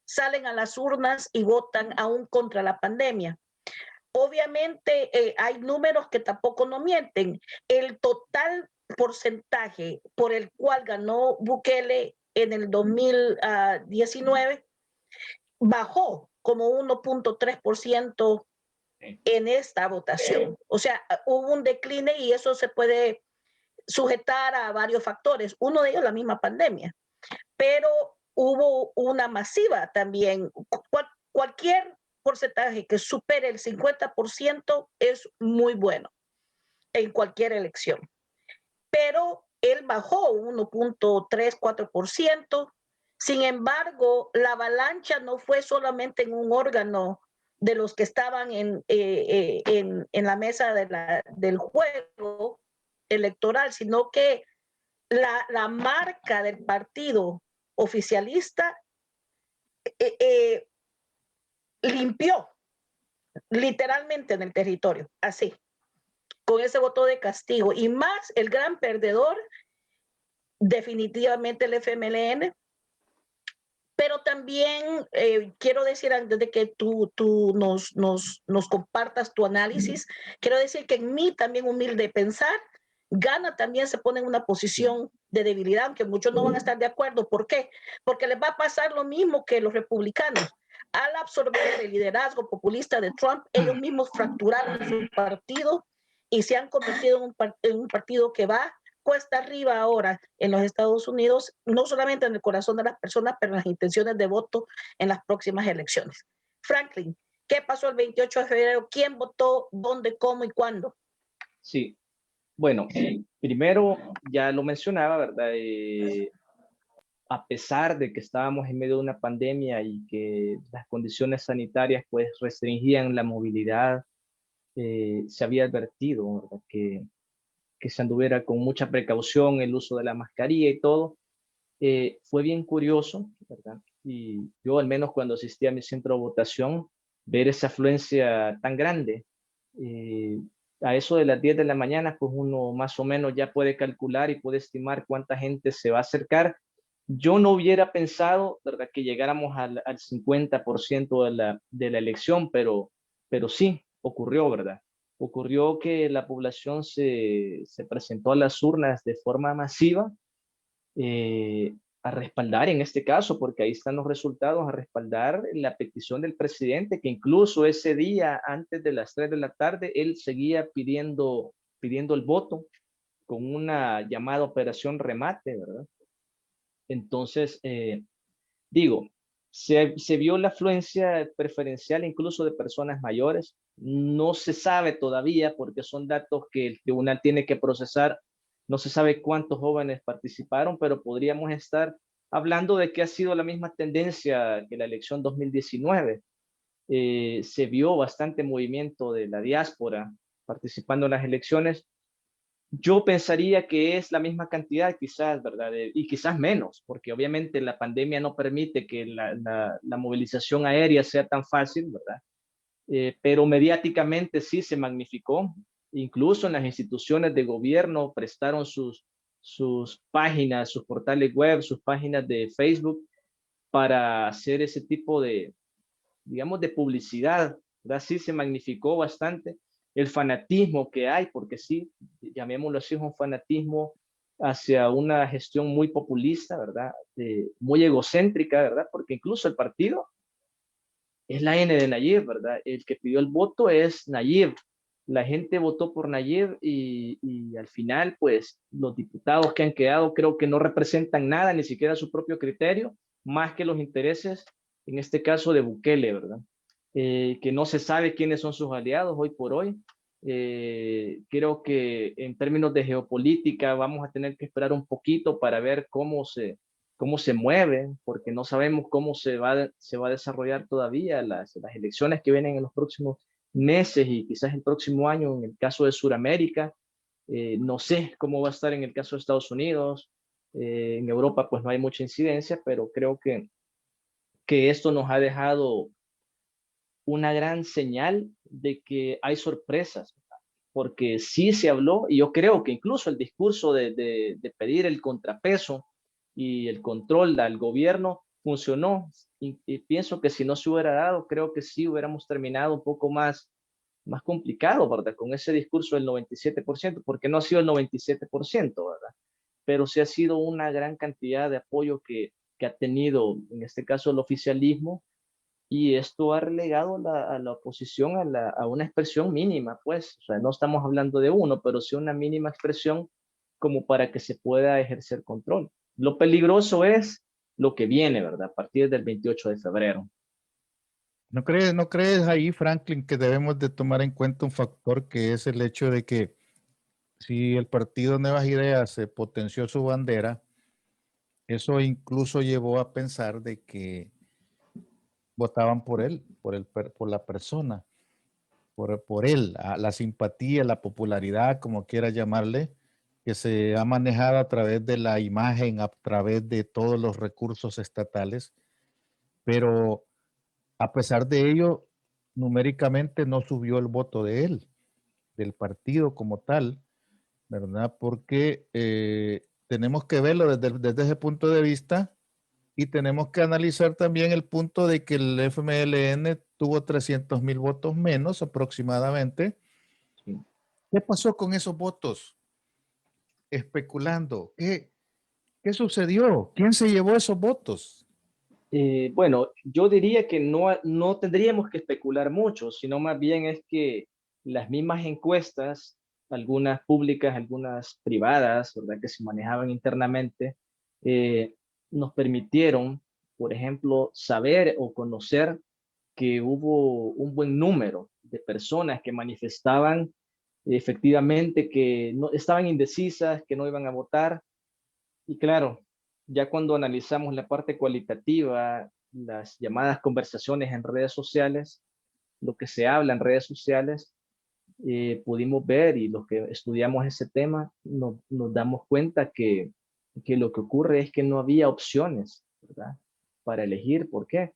salen a las urnas y votan aún contra la pandemia. Obviamente hay números que tampoco no mienten. El total porcentaje por el cual ganó Bukele en el 2019 bajó como 1.3% en esta votación. O sea, hubo un decline y eso se puede sujetar a varios factores. Uno de ellos la misma pandemia. Pero hubo una masiva también. Cualquier porcentaje que supere el 50% es muy bueno en cualquier elección. Pero él bajó 1.34%. Sin embargo, la avalancha no fue solamente en un órgano de los que estaban en la mesa del juego electoral, sino que la marca del partido oficialista limpió literalmente en el territorio, así, con ese voto de castigo. Y más, el gran perdedor, definitivamente el FMLN. Pero también quiero decir, antes de que tú nos compartas tu análisis, quiero decir que en mí también humilde pensar Ghana también se pone en una posición de debilidad, aunque muchos no van a estar de acuerdo. ¿Por qué? Porque les va a pasar lo mismo que los republicanos. Al absorber el liderazgo populista de Trump, ellos mismos fracturaron su partido y se han convertido en un partido que va cuesta arriba ahora en los Estados Unidos, no solamente en el corazón de las personas, pero en las intenciones de voto en las próximas elecciones. Franklin, ¿qué pasó el 28 de febrero? ¿Quién votó? ¿Dónde? ¿Cómo y cuándo? Sí, bueno, primero ya lo mencionaba, ¿verdad? A pesar de que estábamos en medio de una pandemia y que las condiciones sanitarias pues restringían la movilidad, se había advertido, ¿verdad? Que se anduviera con mucha precaución el uso de la mascarilla y todo. Fue bien curioso, ¿verdad? Y yo al menos cuando asistí a mi centro de votación, ver esa afluencia tan grande, a eso de las 10 de la mañana, pues uno más o menos ya puede calcular y puede estimar cuánta gente se va a acercar. Yo no hubiera pensado, ¿verdad?, que llegáramos al 50% de la elección, pero sí, ocurrió, ¿verdad? Ocurrió que la población se presentó a las urnas de forma masiva, a respaldar en este caso, porque ahí están los resultados, a respaldar la petición del presidente, que incluso ese día, antes de las 3 de la tarde, él seguía pidiendo el voto con una llamada Operación Remate, ¿verdad? Entonces, digo, se vio la afluencia preferencial incluso de personas mayores. No se sabe todavía, porque son datos que el tribunal tiene que procesar. No se sabe cuántos jóvenes participaron, pero podríamos estar hablando de que ha sido la misma tendencia que la elección 2019. Se vio bastante movimiento de la diáspora participando en las elecciones. Yo pensaría que es la misma cantidad, quizás, ¿verdad? Y quizás menos, porque obviamente la pandemia no permite que la movilización aérea sea tan fácil, ¿verdad? Pero mediáticamente sí se magnificó. Incluso en las instituciones de gobierno prestaron sus páginas, sus portales web, sus páginas de Facebook para hacer ese tipo de, digamos, de publicidad, ¿verdad? Sí se magnificó bastante el fanatismo que hay, porque sí, llamémoslo así, es un fanatismo hacia una gestión muy populista, ¿verdad? Muy egocéntrica, ¿verdad? Porque incluso el partido es la N de Nayib, ¿verdad? El que pidió el voto es Nayib. La gente votó por Nayib y al final, pues, los diputados que han quedado creo que no representan nada, ni siquiera su propio criterio, más que los intereses, en este caso, de Bukele, ¿verdad? Que no se sabe quiénes son sus aliados hoy por hoy. Creo que en términos de geopolítica vamos a tener que esperar un poquito para ver cómo se mueve, porque no sabemos cómo se va a desarrollar todavía las elecciones que vienen en los próximos meses y quizás el próximo año en el caso de Sudamérica. No sé cómo va a estar en el caso de Estados Unidos. En Europa pues no hay mucha incidencia, pero creo que esto nos ha dejado una gran señal de que hay sorpresas, porque sí se habló, y yo creo que incluso el discurso de pedir el contrapeso y el control al gobierno funcionó, y pienso que si no se hubiera dado, creo que sí hubiéramos terminado un poco más complicado, ¿verdad? Con ese discurso del 97%, porque no ha sido el 97%, ¿verdad? Pero sí ha sido una gran cantidad de apoyo que ha tenido, en este caso, el oficialismo, y esto ha relegado a la oposición a una expresión mínima, pues, o sea, no estamos hablando de uno, pero sí una mínima expresión como para que se pueda ejercer control. Lo peligroso es lo que viene, ¿verdad? A partir del 28 de febrero. No crees ahí, Franklin, que debemos de tomar en cuenta un factor que es el hecho de que si el partido Nuevas Ideas se potenció su bandera, eso incluso llevó a pensar de que votaban por él, por la persona, por él, la simpatía, la popularidad, como quiera llamarle, que se ha manejado a través de la imagen, a través de todos los recursos estatales, pero a pesar de ello, numéricamente no subió el voto de él, del partido como tal, ¿verdad? Porque tenemos que verlo desde ese punto de vista y tenemos que analizar también el punto de que el FMLN tuvo 300,000 votos menos aproximadamente. Sí. ¿Qué pasó con esos votos? especulando. ¿Qué sucedió? ¿Quién se llevó esos votos? Bueno, yo diría que no tendríamos que especular mucho, sino más bien es que las mismas encuestas, algunas públicas, algunas privadas, ¿verdad? Que se manejaban internamente, eh, nos permitieron, por ejemplo, saber o conocer que hubo un buen número de personas que manifestaban efectivamente que no, estaban indecisas, que no iban a votar. Y claro, ya cuando analizamos la parte cualitativa, las llamadas conversaciones en redes sociales, lo que se habla en redes sociales, pudimos ver, y los que estudiamos ese tema, nos damos cuenta que lo que ocurre es que no había opciones, ¿verdad? Para elegir. ¿Por qué?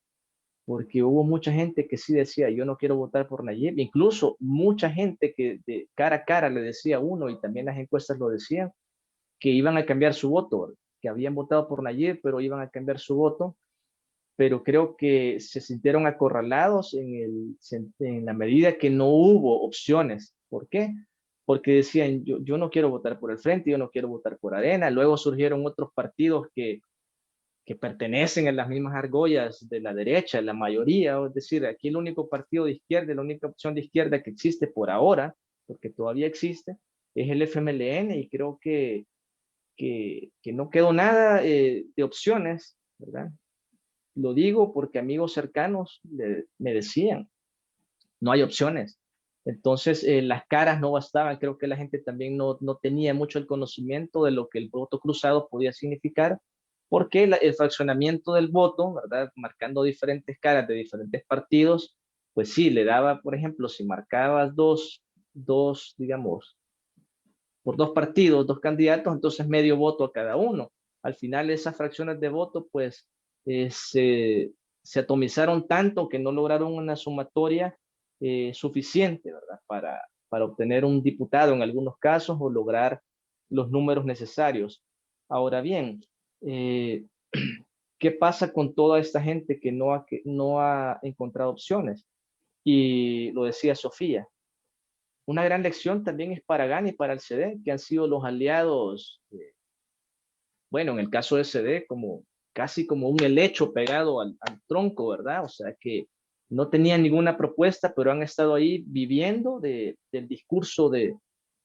Porque hubo mucha gente que sí decía, yo no quiero votar por Nayib, incluso mucha gente que de cara a cara le decía a uno, y también las encuestas lo decían, que iban a cambiar su voto, que habían votado por Nayib, pero iban a cambiar su voto, pero creo que se sintieron acorralados en la medida que no hubo opciones. ¿Por qué? Porque decían, yo no quiero votar por el Frente, yo no quiero votar por Arena. Luego surgieron otros partidos que pertenecen a las mismas argollas de la derecha, la mayoría, es decir, aquí el único partido de izquierda, la única opción de izquierda que existe por ahora, porque todavía existe, es el FMLN, y creo que no quedó nada de opciones, ¿verdad? Lo digo porque amigos cercanos me decían, no hay opciones. Entonces, las caras no bastaban. Creo que la gente también no tenía mucho el conocimiento de lo que el voto cruzado podía significar, porque el fraccionamiento del voto, ¿verdad? Marcando diferentes caras de diferentes partidos, pues sí, le daba, por ejemplo, si marcabas digamos, por dos partidos, dos candidatos, entonces medio voto a cada uno. Al final esas fracciones de voto, pues, se atomizaron tanto que no lograron una sumatoria suficiente, ¿verdad? Para obtener un diputado en algunos casos o lograr los números necesarios. Ahora bien, eh, ¿qué pasa con toda esta gente que no ha encontrado opciones? Y lo decía Sofía, una gran lección también es para GAN y para el CD, que han sido los aliados, bueno, en el caso de CD, como casi como un helecho pegado al tronco, ¿verdad? O sea, que no tenían ninguna propuesta, pero han estado ahí viviendo del discurso de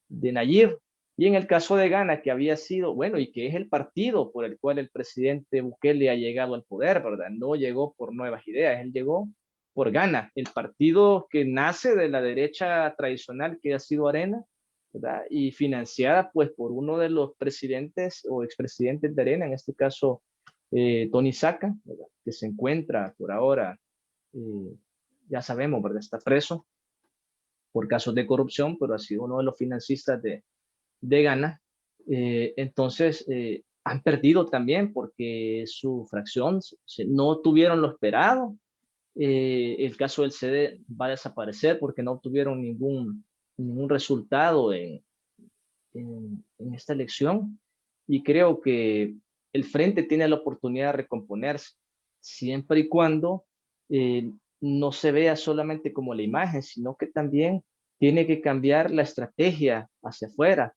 Nayib. Y en el caso de Ghana, que había sido, bueno, y que es el partido por el cual el presidente Bukele ha llegado al poder, ¿verdad? No llegó por nuevas ideas, él llegó por Ghana, el partido que nace de la derecha tradicional que ha sido Arena, ¿verdad? Y financiada pues por uno de los presidentes o expresidentes de Arena, en este caso Tony Saca, ¿verdad? Que se encuentra por ahora, eh, ya sabemos, ¿verdad? Está preso por casos de corrupción, pero ha sido uno de los financistas de Ghana. Entonces, han perdido también porque su fracción no tuvieron lo esperado. El caso del CD va a desaparecer porque no obtuvieron ningún resultado en esta elección. Y creo que el Frente tiene la oportunidad de recomponerse, siempre y cuando no se vea solamente como la imagen, sino que también tiene que cambiar la estrategia hacia afuera,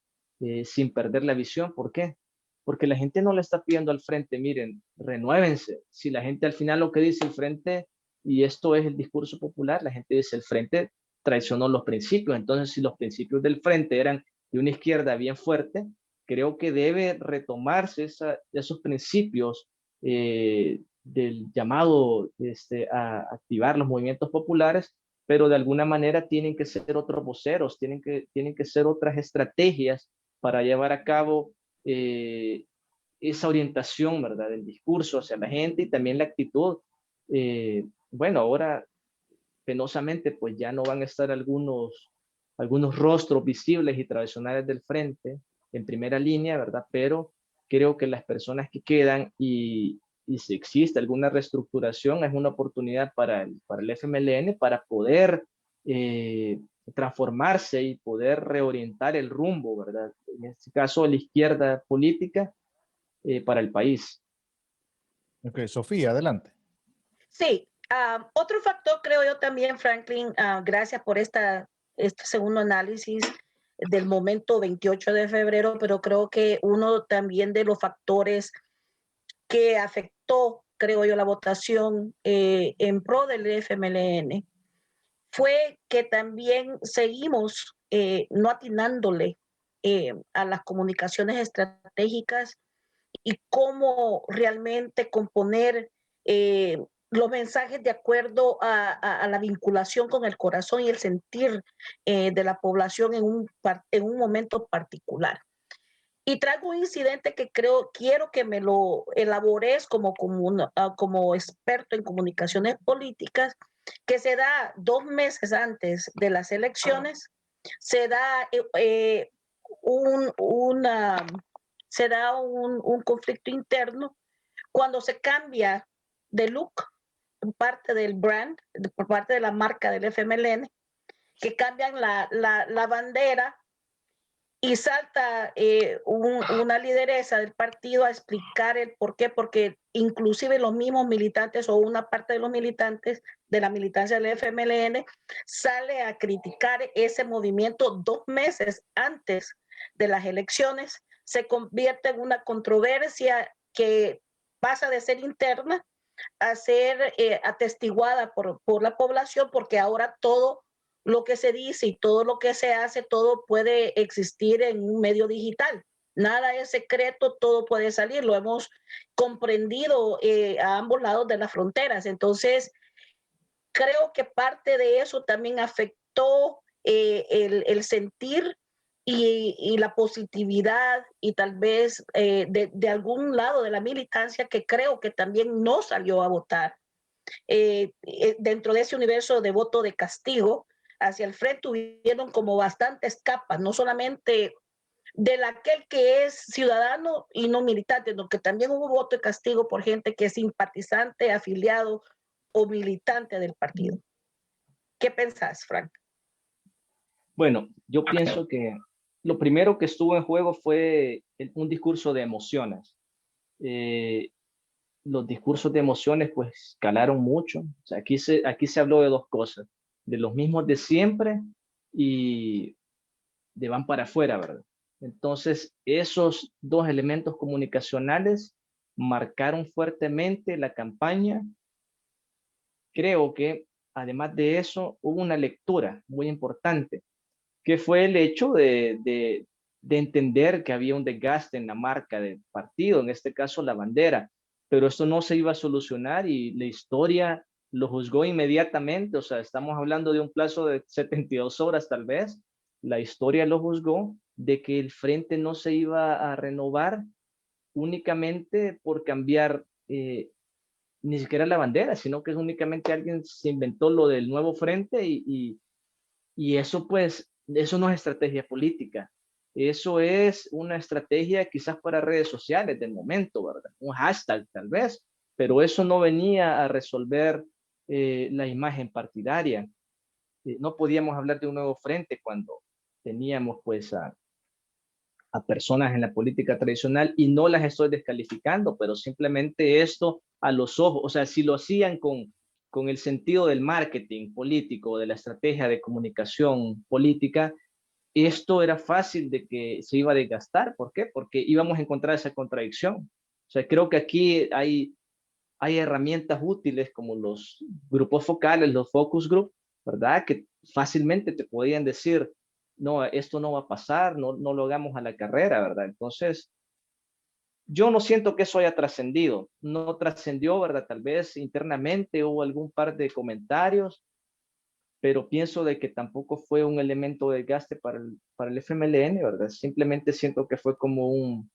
sin perder la visión. ¿Por qué? Porque la gente no le está pidiendo al Frente, miren, renuévense. Si la gente al final lo que dice el Frente, y esto es el discurso popular, la gente dice el Frente traicionó los principios. Entonces, si los principios del Frente eran de una izquierda bien fuerte, creo que debe retomarse esos principios del llamado a activar los movimientos populares, pero de alguna manera tienen que ser otros voceros, tienen que ser otras estrategias para llevar a cabo esa orientación, ¿verdad?, del discurso hacia la gente y también la actitud. Bueno, ahora penosamente pues ya no van a estar algunos rostros visibles y tradicionales del Frente en primera línea, ¿verdad? Pero creo que las personas que quedan y si existe alguna reestructuración es una oportunidad para el FMLN para poder transformarse y poder reorientar el rumbo, ¿verdad? En este caso, la izquierda política para el país. Ok, Sofía, adelante. Sí, otro factor creo yo también, Franklin, gracias por este segundo análisis, del momento 28 de febrero, pero creo que uno también de los factores que afectó, creo yo, la votación en pro del FMLN fue que también seguimos no atinándole a las comunicaciones estratégicas y cómo realmente componer los mensajes de acuerdo a la vinculación con el corazón y el sentir de la población en un momento particular. Y traigo un incidente que quiero que me lo elabores como experto en comunicaciones políticas, que se da 2 meses antes de las elecciones. Se da un conflicto interno cuando se cambia de look por parte del brand, por parte de la marca del FMLN, que cambian la bandera y salta una lideresa del partido a explicar el por qué, porque inclusive los mismos militantes o una parte de los militantes de la militancia del FMLN sale a criticar ese movimiento 2 meses antes de las elecciones. Se convierte en una controversia que pasa de ser interna a ser atestiguada por la población, porque ahora todo lo que se dice y todo lo que se hace, todo puede existir en un medio digital. Nada es secreto, todo puede salir. Lo hemos comprendido a ambos lados de las fronteras. Entonces, creo que parte de eso también afectó el sentir y la positividad y tal vez de algún lado de la militancia que creo que también no salió a votar. Dentro de ese universo de voto de castigo, hacia el frente hubieron como bastantes capas, no solamente de aquel que es ciudadano y no militante, sino que también hubo voto de castigo por gente que es simpatizante, afiliado o militante del partido. ¿Qué pensás, Frank? Bueno, yo pienso que lo primero que estuvo en juego fue un discurso de emociones. Los discursos de emociones pues calaron mucho. O sea, aquí se habló de dos cosas, de los mismos de siempre y de van para afuera, ¿verdad? Entonces, esos dos elementos comunicacionales marcaron fuertemente la campaña. Creo que además de eso hubo una lectura muy importante, que fue el hecho de entender que había un desgaste en la marca del partido, en este caso la bandera, pero esto no se iba a solucionar y la historia lo juzgó inmediatamente. O sea, estamos hablando de un plazo de 72 horas tal vez. La historia lo juzgó de que el frente no se iba a renovar únicamente por cambiar ni siquiera la bandera, sino que únicamente alguien se inventó lo del nuevo frente y eso pues, eso no es estrategia política. Eso es una estrategia quizás para redes sociales del momento, ¿verdad? Un hashtag tal vez, pero eso no venía a resolver la imagen partidaria. No podíamos hablar de un nuevo frente cuando teníamos pues a personas en la política tradicional, y no las estoy descalificando, pero simplemente esto a los ojos, o sea, si lo hacían con el sentido del marketing político, de la estrategia de comunicación política, esto era fácil de que se iba a desgastar. ¿Por qué? Porque íbamos a encontrar esa contradicción. O sea, creo que aquí hay herramientas útiles como los grupos focales, los focus group, ¿verdad? Que fácilmente te podían decir, no, esto no va a pasar, no lo hagamos a la carrera, ¿verdad? Entonces, yo no siento que eso haya trascendido, no trascendió, ¿verdad? Tal vez internamente hubo algún par de comentarios, pero pienso de que tampoco fue un elemento de desgaste para el FMLN, ¿verdad? Simplemente siento que fue como un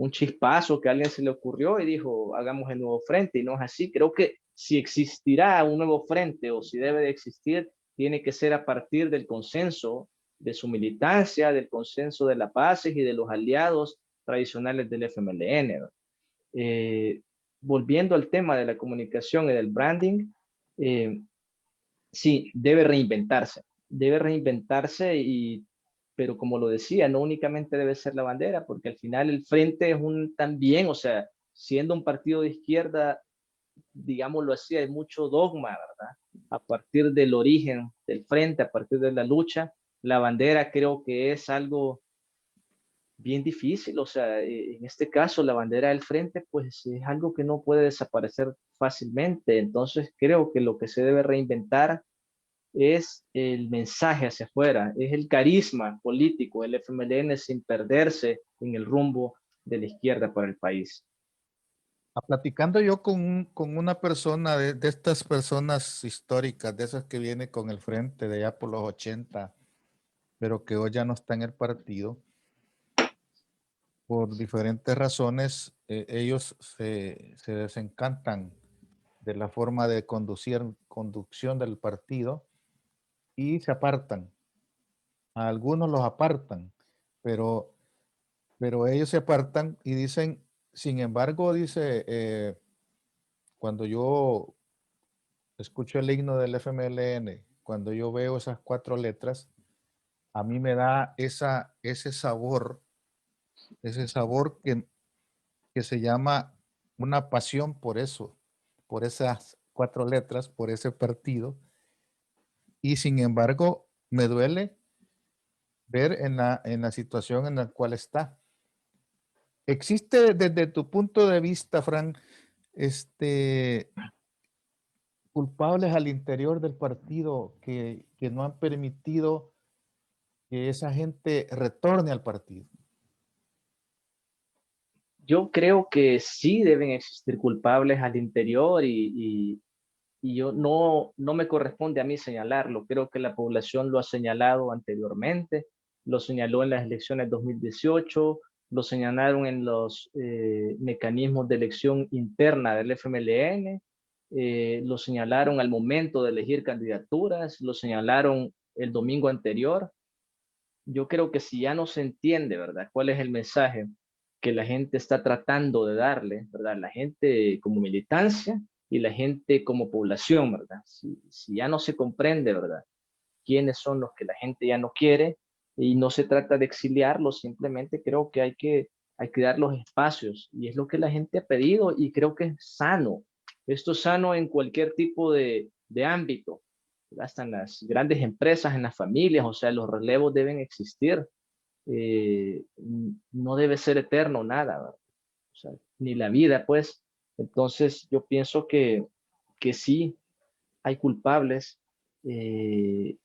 chispazo que a alguien se le ocurrió y dijo, hagamos el nuevo frente, y no es así. Creo que si existirá un nuevo frente o si debe de existir, tiene que ser a partir del consenso de su militancia, del consenso de la paz y de los aliados tradicionales del FMLN. Volviendo al tema de la comunicación y del branding, sí, debe reinventarse pero como lo decía, no únicamente debe ser la bandera, porque al final el frente es también, o sea, siendo un partido de izquierda, digámoslo así, hay mucho dogma, ¿verdad? A partir del origen del frente, a partir de la lucha, la bandera creo que es algo bien difícil, o sea, en este caso la bandera del frente pues es algo que no puede desaparecer fácilmente, entonces creo que lo que se debe reinventar es el mensaje hacia afuera, es el carisma político del FMLN sin perderse en el rumbo de la izquierda para el país. Platicando yo con una persona de estas personas históricas, de esas que viene con el frente de allá por los 80, pero que hoy ya no está en el partido, por diferentes razones, ellos se desencantan de la forma de conducción del partido y se apartan. A algunos los apartan, pero, pero ellos se apartan y dicen, sin embargo, dice, cuando yo escucho el himno del FMLN, cuando yo veo esas 4 letras, a mí me da ese sabor que se llama una pasión por eso, por esas 4 letras, por ese partido. Y sin embargo, me duele ver en la situación en la cual está. ¿Existe desde tu punto de vista, Fran, culpables al interior del partido que no han permitido que esa gente retorne al partido? Yo creo que sí deben existir culpables al interior y yo no me corresponde a mí señalarlo. Creo que la población lo ha señalado anteriormente, lo señaló en las elecciones 2018, lo señalaron en los mecanismos de elección interna del FMLN, lo señalaron al momento de elegir candidaturas, lo señalaron el domingo anterior. Yo creo que si ya no se entiende, ¿verdad? ¿Cuál es el mensaje que la gente está tratando de darle, ¿verdad? La gente como militancia y la gente como población, ¿verdad? Si ya no se comprende, ¿verdad? Quiénes son los que la gente ya no quiere y no se trata de exiliarlos, simplemente creo que hay que dar los espacios y es lo que la gente ha pedido y creo que es sano. Esto es sano en cualquier tipo de ámbito, hasta en las grandes empresas, en las familias, o sea, los relevos deben existir. No debe ser eterno nada, ¿verdad? O sea, ni la vida, pues. Entonces, yo pienso que sí hay culpables. Eh,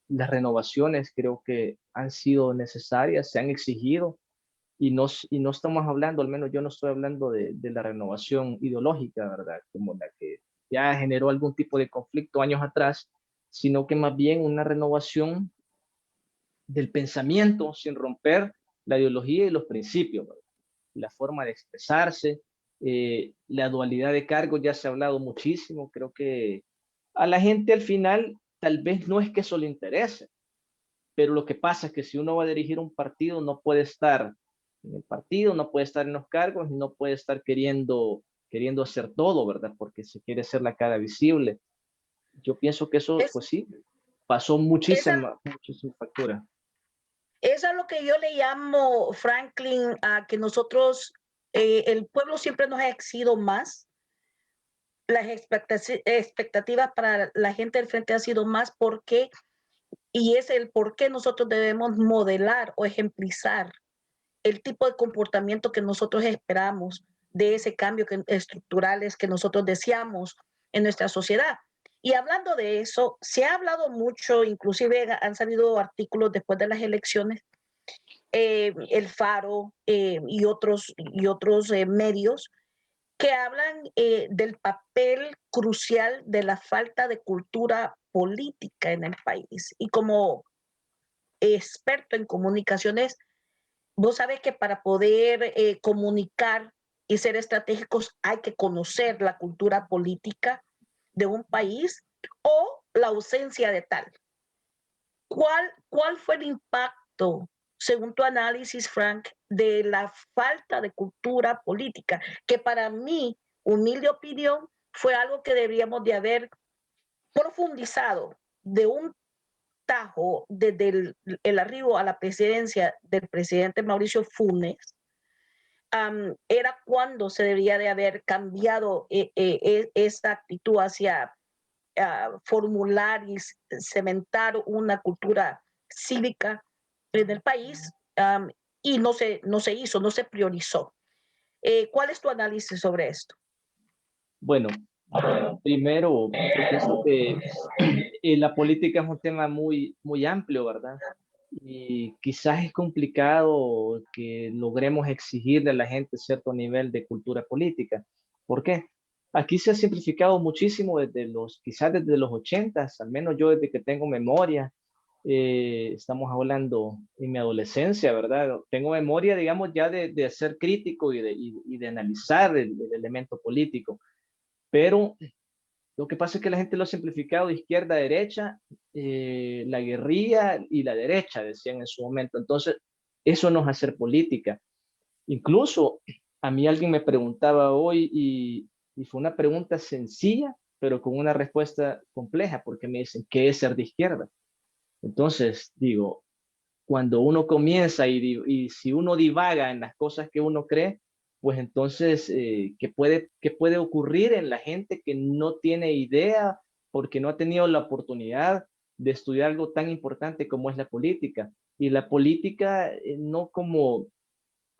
las renovaciones creo que han sido necesarias, se han exigido y no estamos hablando, al menos yo no estoy hablando de la renovación ideológica, ¿verdad? Como la que ya generó algún tipo de conflicto años atrás, sino que más bien una renovación del pensamiento sin romper la ideología y los principios, ¿verdad? La forma de expresarse, la dualidad de cargos, ya se ha hablado muchísimo, creo que a la gente al final tal vez no es que eso le interese, pero lo que pasa es que si uno va a dirigir un partido no puede estar en el partido, no puede estar en los cargos y no puede estar queriendo hacer todo, ¿verdad? Porque se quiere ser la cara visible. Yo pienso que eso, Es, pues sí, pasó esa, muchísima factura. Eso es lo que yo le llamo, Franklin, a que nosotros, el pueblo siempre nos ha exigido más. Las expectativas para la gente del frente han sido más porque, y es el por qué nosotros debemos modelar o ejemplizar el tipo de comportamiento que nosotros esperamos de ese cambio estructurales que nosotros deseamos en nuestra sociedad. Y hablando de eso, se ha hablado mucho, inclusive han salido artículos después de las elecciones, el Faro y otros medios que hablan del papel crucial de la falta de cultura política en el país. Y como experto en comunicaciones, vos sabés que para poder comunicar y ser estratégicos hay que conocer la cultura política de un país o la ausencia de tal. ¿Cuál fue el impacto, según tu análisis, Frank, de la falta de cultura política? Que para mí, humilde opinión, fue algo que deberíamos de haber profundizado de un tajo desde el arribo a la presidencia del presidente Mauricio Funes. Era cuando se debería de haber cambiado esa actitud hacia formular y cementar una cultura cívica en el país, y no se hizo, no se priorizó. ¿Cuál es tu análisis sobre esto? Bueno, primero, yo pienso que la política es un tema muy amplio, ¿verdad? Y quizás es complicado que logremos exigirle a la gente cierto nivel de cultura política. ¿Por qué? Aquí se ha simplificado muchísimo quizás desde los 80s, al menos yo desde que tengo memoria, estamos hablando en mi adolescencia, ¿verdad? Tengo memoria, digamos, ya de ser crítico y de analizar el elemento político, pero lo que pasa es que la gente lo ha simplificado de izquierda a derecha, la guerrilla y la derecha, decían en su momento. Entonces, eso no es hacer política. Incluso a mí alguien me preguntaba hoy y fue una pregunta sencilla, pero con una respuesta compleja, porque me dicen, ¿qué es ser de izquierda? Entonces, digo, cuando uno comienza y si uno divaga en las cosas que uno cree, pues entonces, qué puede ocurrir en la gente que no tiene idea porque no ha tenido la oportunidad de estudiar algo tan importante como es la política? Y la política no como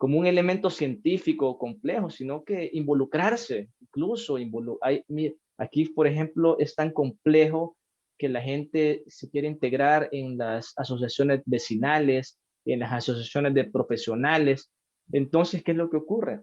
un elemento científico complejo, sino que involucrarse, incluso aquí, por ejemplo, es tan complejo que la gente se quiere integrar en las asociaciones vecinales, en las asociaciones de profesionales. Entonces, ¿qué es lo que ocurre?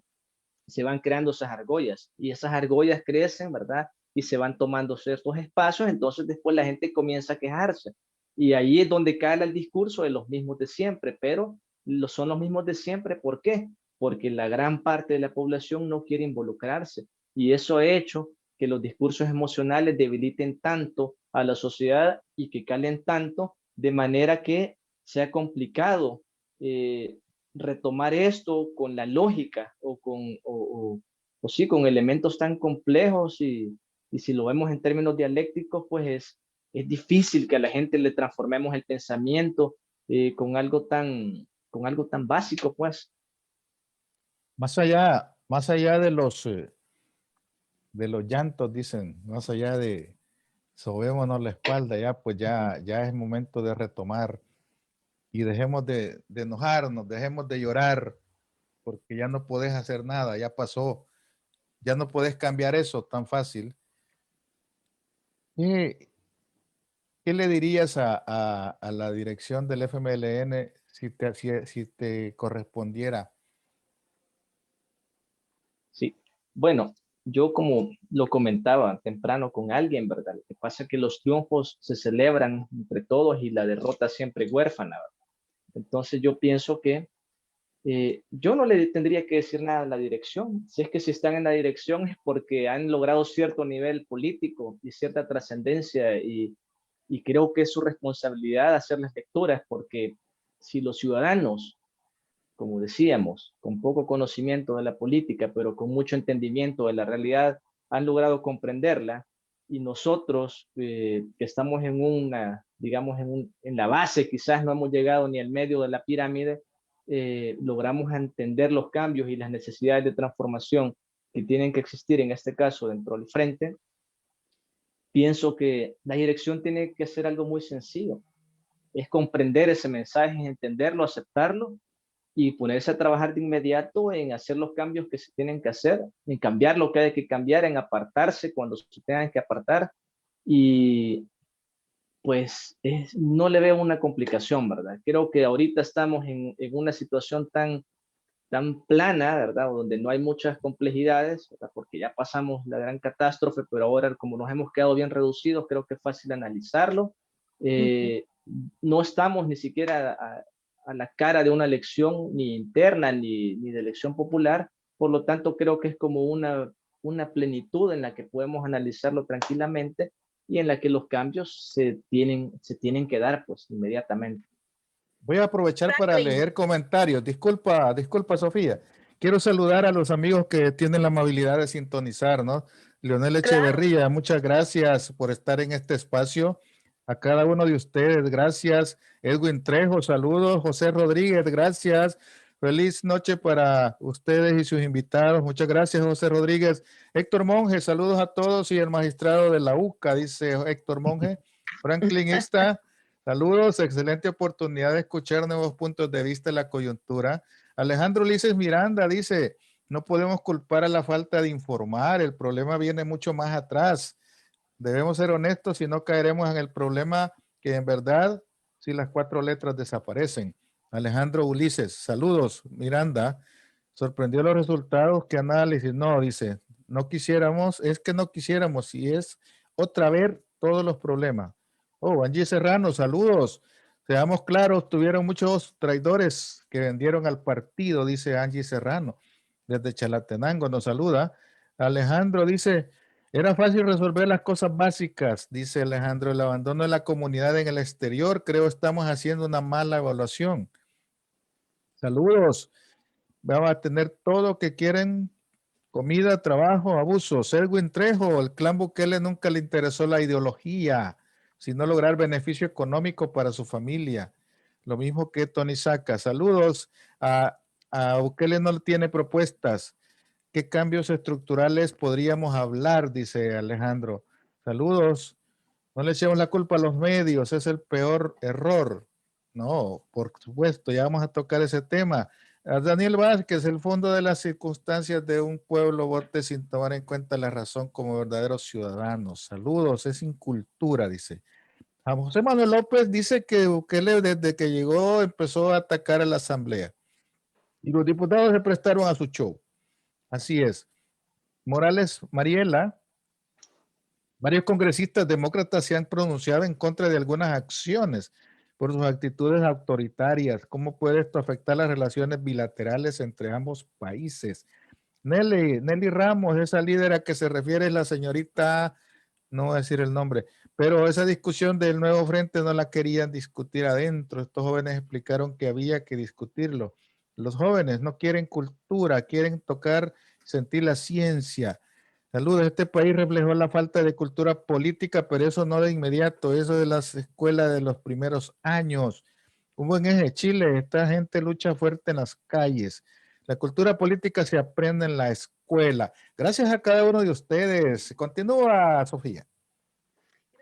Se van creando esas argollas y esas argollas crecen, ¿verdad? Y se van tomando ciertos espacios, entonces después la gente comienza a quejarse. Y ahí es donde cae el discurso de los mismos de siempre, pero son los mismos de siempre. ¿Por qué? Porque la gran parte de la población no quiere involucrarse y eso ha hecho que los discursos emocionales debiliten tanto a la sociedad y que calen tanto de manera que sea complicado retomar esto con la lógica o sí, con elementos tan complejos y si lo vemos en términos dialécticos, pues es difícil que a la gente le transformemos el pensamiento con algo tan básico, pues. Más allá de los llantos, dicen, más allá de sobémonos la espalda, ya pues ya es momento de retomar y dejemos de enojarnos, dejemos de llorar, porque ya no podés hacer nada, ya pasó, ya no podés cambiar eso tan fácil. ¿Qué, qué le dirías a la dirección del FMLN si te correspondiera? Sí, bueno, yo como lo comentaba temprano con alguien, ¿verdad? Lo que pasa es que los triunfos se celebran entre todos y la derrota siempre es huérfana, ¿verdad? Entonces yo pienso que yo no le tendría que decir nada a la dirección. Si es que si están en la dirección es porque han logrado cierto nivel político y cierta trascendencia y creo que es su responsabilidad hacerles lecturas porque si los ciudadanos, como decíamos, con poco conocimiento de la política, pero con mucho entendimiento de la realidad, han logrado comprenderla y nosotros que estamos en una, digamos, en la base, quizás no hemos llegado ni al medio de la pirámide, logramos entender los cambios y las necesidades de transformación que tienen que existir, en este caso, dentro del frente. Pienso que la dirección tiene que hacer algo muy sencillo, es comprender ese mensaje, entenderlo, aceptarlo y ponerse a trabajar de inmediato en hacer los cambios que se tienen que hacer, en cambiar lo que hay que cambiar, en apartarse cuando se tengan que apartar y pues no le veo una complicación, ¿verdad? Creo que ahorita estamos en una situación tan plana, ¿verdad? Donde no hay muchas complejidades, ¿verdad? Porque ya pasamos la gran catástrofe, pero ahora como nos hemos quedado bien reducidos, creo que es fácil analizarlo. No estamos ni siquiera a la cara de una elección ni interna ni de elección popular, por lo tanto creo que es como una plenitud en la que podemos analizarlo tranquilamente y en la que los cambios se tienen que dar pues inmediatamente. Voy a aprovechar para Franklin. leer comentarios. Disculpa, Sofía. Quiero saludar a los amigos que tienen la amabilidad de sintonizar, ¿no? Leonel Echeverría, muchas gracias por estar en este espacio. A cada uno de ustedes, gracias. Edwin Trejo, saludos. José Rodríguez, gracias. Feliz noche para ustedes y sus invitados. Muchas gracias, José Rodríguez. Héctor Monge, saludos a todos y el magistrado de la UCA, dice Héctor Monge. Franklin está. Saludos, excelente oportunidad de escuchar nuevos puntos de vista en la coyuntura. Alejandro Ulises Miranda dice, no podemos culpar a la falta de informar, el problema viene mucho más atrás. Debemos ser honestos y no caeremos en el problema que en verdad si las 4 letras desaparecen. Alejandro Ulises, saludos, Miranda. Sorprendió los resultados, ¿qué análisis? No, dice, no quisiéramos, es que no quisiéramos, y es otra vez todos los problemas. Oh, Angie Serrano, saludos. Seamos claros, tuvieron muchos traidores que vendieron al partido, dice Angie Serrano. Desde Chalatenango nos saluda. Alejandro dice, era fácil resolver las cosas básicas, dice Alejandro, el abandono de la comunidad en el exterior, creo estamos haciendo una mala evaluación. Saludos. Vamos a tener todo lo que quieren, comida, trabajo, abusos. Erwin Trejo, el clan Bukele nunca le interesó la ideología, sino lograr beneficio económico para su familia. Lo mismo que Tony Saca. Saludos. A Bukele no tiene propuestas. ¿Qué cambios estructurales podríamos hablar? Dice Alejandro. Saludos. No le echemos la culpa a los medios, es el peor error. No, por supuesto, ya vamos a tocar ese tema. A Daniel Vázquez, el fondo de las circunstancias de un pueblo vote sin tomar en cuenta la razón como verdaderos ciudadanos. Saludos, es incultura, dice. A José Manuel López dice que Bukele desde que llegó empezó a atacar a la asamblea y los diputados se prestaron a su show. Así es. Morales Mariela, varios congresistas demócratas se han pronunciado en contra de algunas acciones por sus actitudes autoritarias. ¿Cómo puede esto afectar las relaciones bilaterales entre ambos países? Nelly Ramos, esa líder a que se refiere es la señorita, no voy a decir el nombre, pero esa discusión del nuevo frente no la querían discutir adentro. Estos jóvenes explicaron que había que discutirlo. Los jóvenes no quieren cultura, quieren tocar, sentir la ciencia. Saludos, este país reflejó la falta de cultura política, pero eso no de inmediato, eso de las escuelas de los primeros años. Como en ese Chile, esta gente lucha fuerte en las calles. La cultura política se aprende en la escuela. Gracias a cada uno de ustedes. Continúa, Sofía.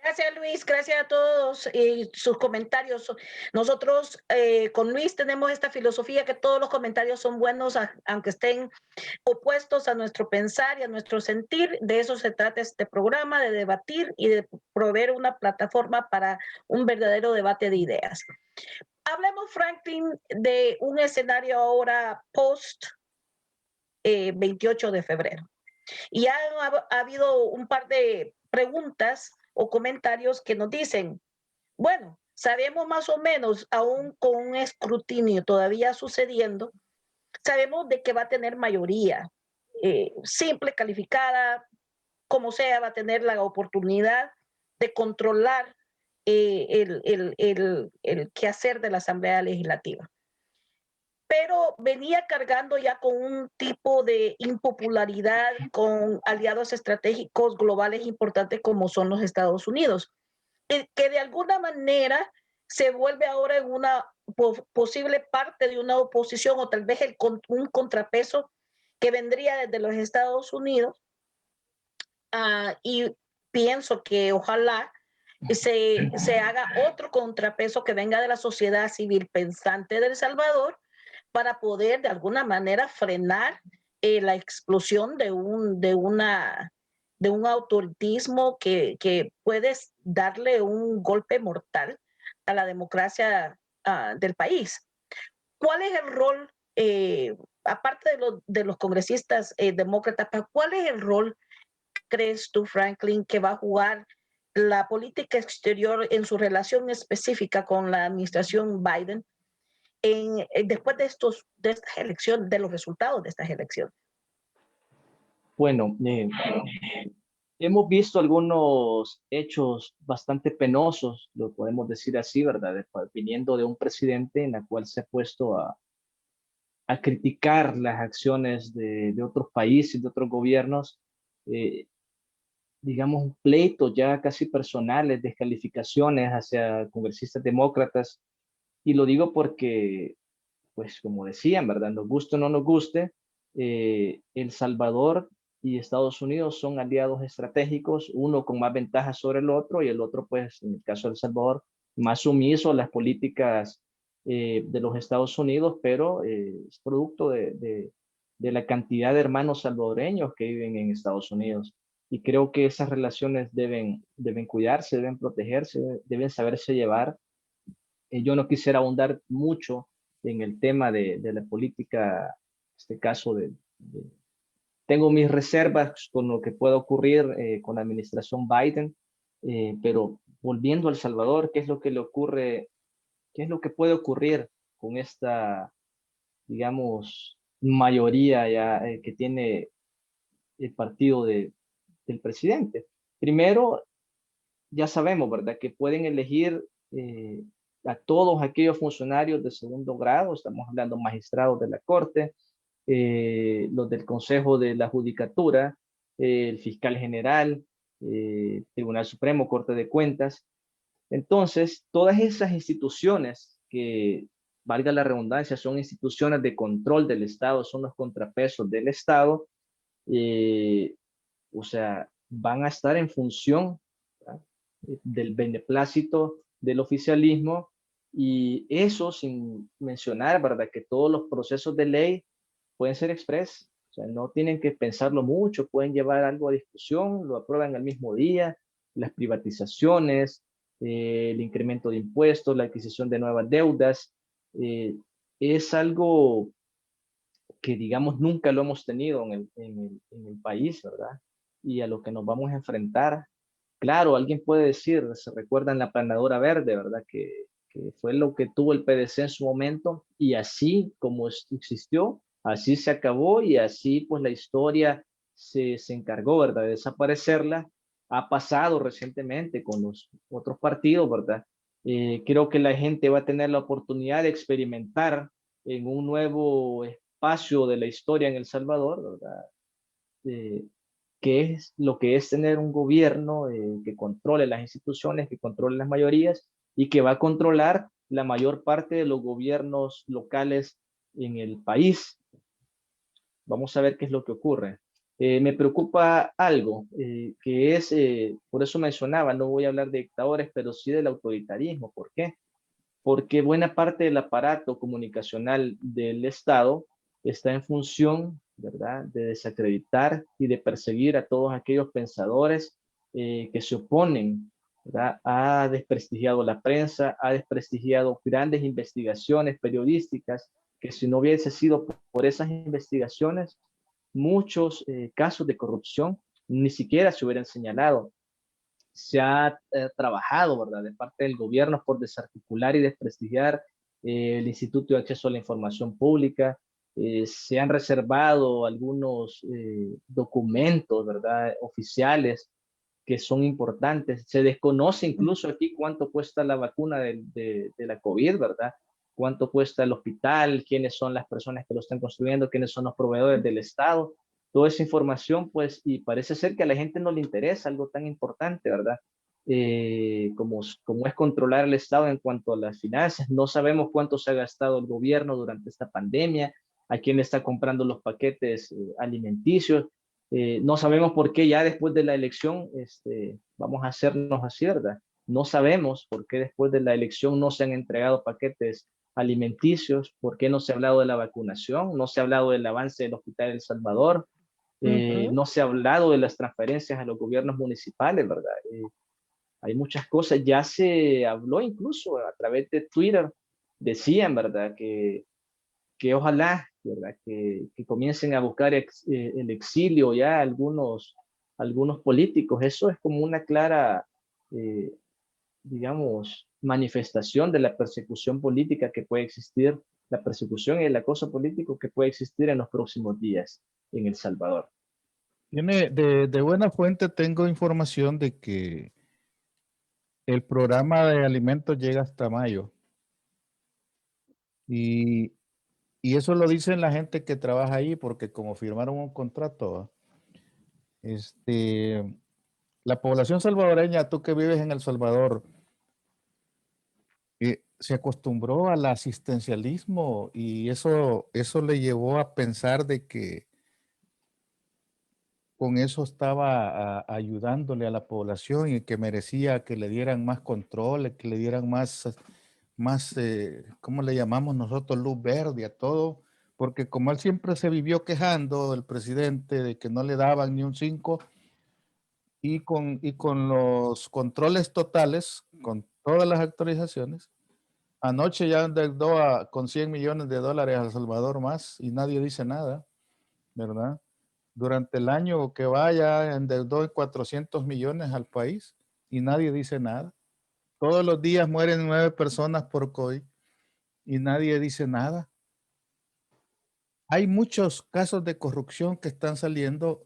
Gracias, Luis. Gracias a todos sus comentarios. Nosotros con Luis tenemos esta filosofía que todos los comentarios son buenos, aunque estén opuestos a nuestro pensar y a nuestro sentir. De eso se trata este programa, de debatir y de proveer una plataforma para un verdadero debate de ideas. Hablemos, Franklin, de un escenario ahora post 28 de febrero. Y ha habido un par de preguntas o comentarios que nos dicen, bueno, sabemos más o menos, aún con un escrutinio todavía sucediendo, sabemos de que va a tener mayoría, simple, calificada, como sea, va a tener la oportunidad de controlar el quehacer de la Asamblea Legislativa. Pero venía cargando ya con un tipo de impopularidad con aliados estratégicos globales importantes como son los Estados Unidos, que de alguna manera se vuelve ahora en una posible parte de una oposición o tal vez un contrapeso que vendría desde los Estados Unidos. Y pienso que ojalá se haga otro contrapeso que venga de la sociedad civil pensante de El Salvador para poder de alguna manera frenar la explosión de un autoritismo que puede darle un golpe mortal a la democracia del país. ¿Cuál es el rol, aparte de los congresistas demócratas, cuál es el rol, crees tú, Franklin, que va a jugar la política exterior en su relación específica con la administración Biden después de estas elecciones, de los resultados de estas elecciones? Bueno, hemos visto algunos hechos bastante penosos, lo podemos decir así, ¿verdad? Viniendo de un presidente en la cual se ha puesto a criticar las acciones de otros países, de otros gobiernos, digamos, un pleito ya casi personales, descalificaciones hacia congresistas demócratas. Y lo digo porque, pues como decían, ¿verdad? Nos guste o no nos guste, El Salvador y Estados Unidos son aliados estratégicos, uno con más ventajas sobre el otro y el otro, pues en el caso de El Salvador, más sumiso a las políticas de los Estados Unidos, pero es producto de la cantidad de hermanos salvadoreños que viven en Estados Unidos. Y creo que esas relaciones deben cuidarse, deben protegerse, deben saberse llevar. Yo no quisiera ahondar mucho en el tema de la política, en este caso tengo mis reservas con lo que pueda ocurrir con la administración Biden, pero volviendo a El Salvador, ¿qué es lo que le ocurre? ¿Qué es lo que puede ocurrir con esta, digamos, mayoría ya que tiene el partido del presidente? Primero, ya sabemos, ¿verdad?, que pueden elegir a todos aquellos funcionarios de segundo grado, estamos hablando magistrados de la Corte, los del Consejo de la Judicatura, el fiscal general, Tribunal Supremo, Corte de Cuentas. Entonces, todas esas instituciones que, valga la redundancia, son instituciones de control del Estado, son los contrapesos del Estado, eh, o sea, van a estar en función, ¿verdad?, del beneplácito del oficialismo, y eso sin mencionar, ¿verdad?, que todos los procesos de ley pueden ser express, o sea, no tienen que pensarlo mucho, pueden llevar algo a discusión, lo aprueban el mismo día, las privatizaciones, el incremento de impuestos, la adquisición de nuevas deudas, es algo que, digamos, nunca lo hemos tenido en el país, ¿verdad? Y a lo que nos vamos a enfrentar. Claro, alguien puede decir, se recuerdan la planadora verde, ¿verdad? Que fue lo que tuvo el PDC en su momento, y así como existió, así se acabó, y así pues la historia se encargó, ¿verdad?, de desaparecerla. Ha pasado recientemente con los otros partidos, ¿verdad? Creo que la gente va a tener la oportunidad de experimentar en un nuevo espacio de la historia en El Salvador, ¿verdad? Eh, qué es lo que es tener un gobierno que controle las instituciones, que controle las mayorías y que va a controlar la mayor parte de los gobiernos locales en el país. Vamos a ver qué es lo que ocurre. Me preocupa algo, que es, por eso mencionaba, no voy a hablar de dictadores, pero sí del autoritarismo. ¿Por qué? Porque buena parte del aparato comunicacional del Estado está en función, ¿verdad?, de desacreditar y de perseguir a todos aquellos pensadores que se oponen, ¿verdad? Ha desprestigiado la prensa, ha desprestigiado grandes investigaciones periodísticas, que si no hubiese sido por esas investigaciones, muchos casos de corrupción ni siquiera se hubieran señalado. Se ha trabajado, ¿verdad?, de parte del gobierno por desarticular y desprestigiar el Instituto de Acceso a la Información Pública. Se han reservado algunos documentos, ¿verdad?, oficiales que son importantes. Se desconoce incluso aquí cuánto cuesta la vacuna de la COVID, ¿verdad? Cuánto cuesta el hospital, quiénes son las personas que lo están construyendo, quiénes son los proveedores del Estado. Toda esa información, pues, y parece ser que a la gente no le interesa algo tan importante, ¿verdad? Como es controlar el Estado en cuanto a las finanzas. No sabemos cuánto se ha gastado el gobierno durante esta pandemia, a quién le está comprando los paquetes alimenticios. No sabemos por qué ya después de la elección, vamos a hacernos así, ¿verdad? No sabemos por qué después de la elección no se han entregado paquetes alimenticios, por qué no se ha hablado de la vacunación, no se ha hablado del avance del Hospital El Salvador, no se ha hablado de las transferencias a los gobiernos municipales, ¿verdad? Hay muchas cosas, ya se habló incluso a través de Twitter, decían, ¿verdad?, que ojalá, ¿verdad?, que comiencen a buscar el exilio ya algunos políticos. Eso es como una clara, digamos, manifestación de la persecución política que puede existir, la persecución y el acoso político que puede existir en los próximos días en El Salvador. De buena fuente tengo información de que el programa de alimentos llega hasta mayo. Y eso lo dicen la gente que trabaja ahí, porque como firmaron un contrato, la población salvadoreña, tú que vives en El Salvador, se acostumbró al asistencialismo y eso le llevó a pensar de que con eso estaba ayudándole a la población y que merecía que le dieran más control, que le dieran más, ¿cómo le llamamos nosotros? Luz verde a todo, porque como él siempre se vivió quejando, el presidente, de que no le daban ni un 5, y con los controles totales, con todas las actualizaciones, anoche ya endeudó con $100 millones a El Salvador más y nadie dice nada, ¿verdad? Durante el año que vaya endeudó 400 millones al país y nadie dice nada. Todos los días mueren 9 personas por COVID y nadie dice nada. Hay muchos casos de corrupción que están saliendo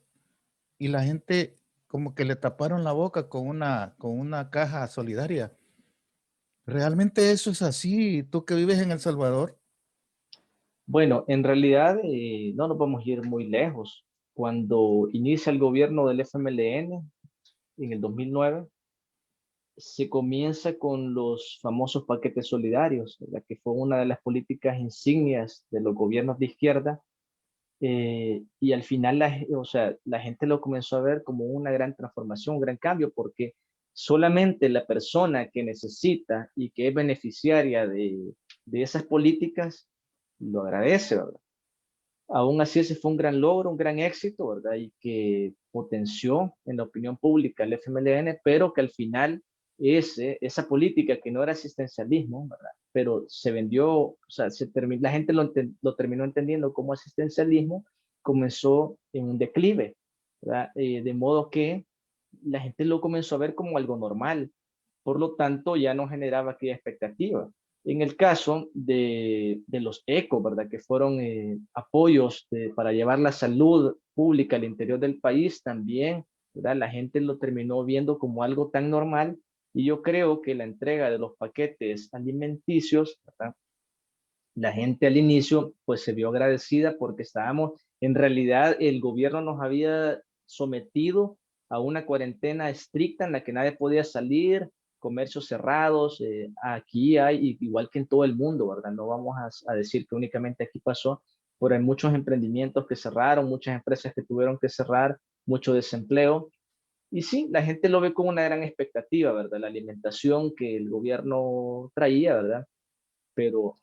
y la gente como que le taparon la boca con una caja solidaria. ¿Realmente eso es así? ¿Tú que vives en El Salvador? Bueno, en realidad no nos vamos a ir muy lejos. Cuando inicia el gobierno del FMLN en el 2009, se comienza con los famosos paquetes solidarios, ¿verdad? Que fue una de las políticas insignias de los gobiernos de izquierda. Y al final, o sea, la gente lo comenzó a ver como una gran transformación, un gran cambio, porque solamente la persona que necesita y que es beneficiaria de esas políticas lo agradece, ¿verdad? Aún así, ese fue un gran logro, un gran éxito, ¿verdad? Y que potenció en la opinión pública el FMLN, pero que al final esa política que no era asistencialismo, ¿verdad? Pero se vendió, o sea, la gente lo terminó entendiendo como asistencialismo, comenzó en un declive, ¿verdad? De modo que la gente lo comenzó a ver como algo normal, por lo tanto ya no generaba aquella expectativa. En el caso de los ECO, ¿verdad? Que fueron apoyos para llevar la salud pública al interior del país, también, ¿verdad? La gente lo terminó viendo como algo tan normal y yo creo que la entrega de los paquetes alimenticios, ¿verdad? La gente al inicio pues se vio agradecida porque en realidad el gobierno nos había sometido a una cuarentena estricta en la que nadie podía salir, comercios cerrados, aquí hay, igual que en todo el mundo, ¿verdad? No vamos a decir que únicamente aquí pasó, pero hay muchos emprendimientos que cerraron, muchas empresas que tuvieron que cerrar, mucho desempleo. Y sí, la gente lo ve con una gran expectativa, ¿verdad? La alimentación que el gobierno traía, ¿verdad? Pero,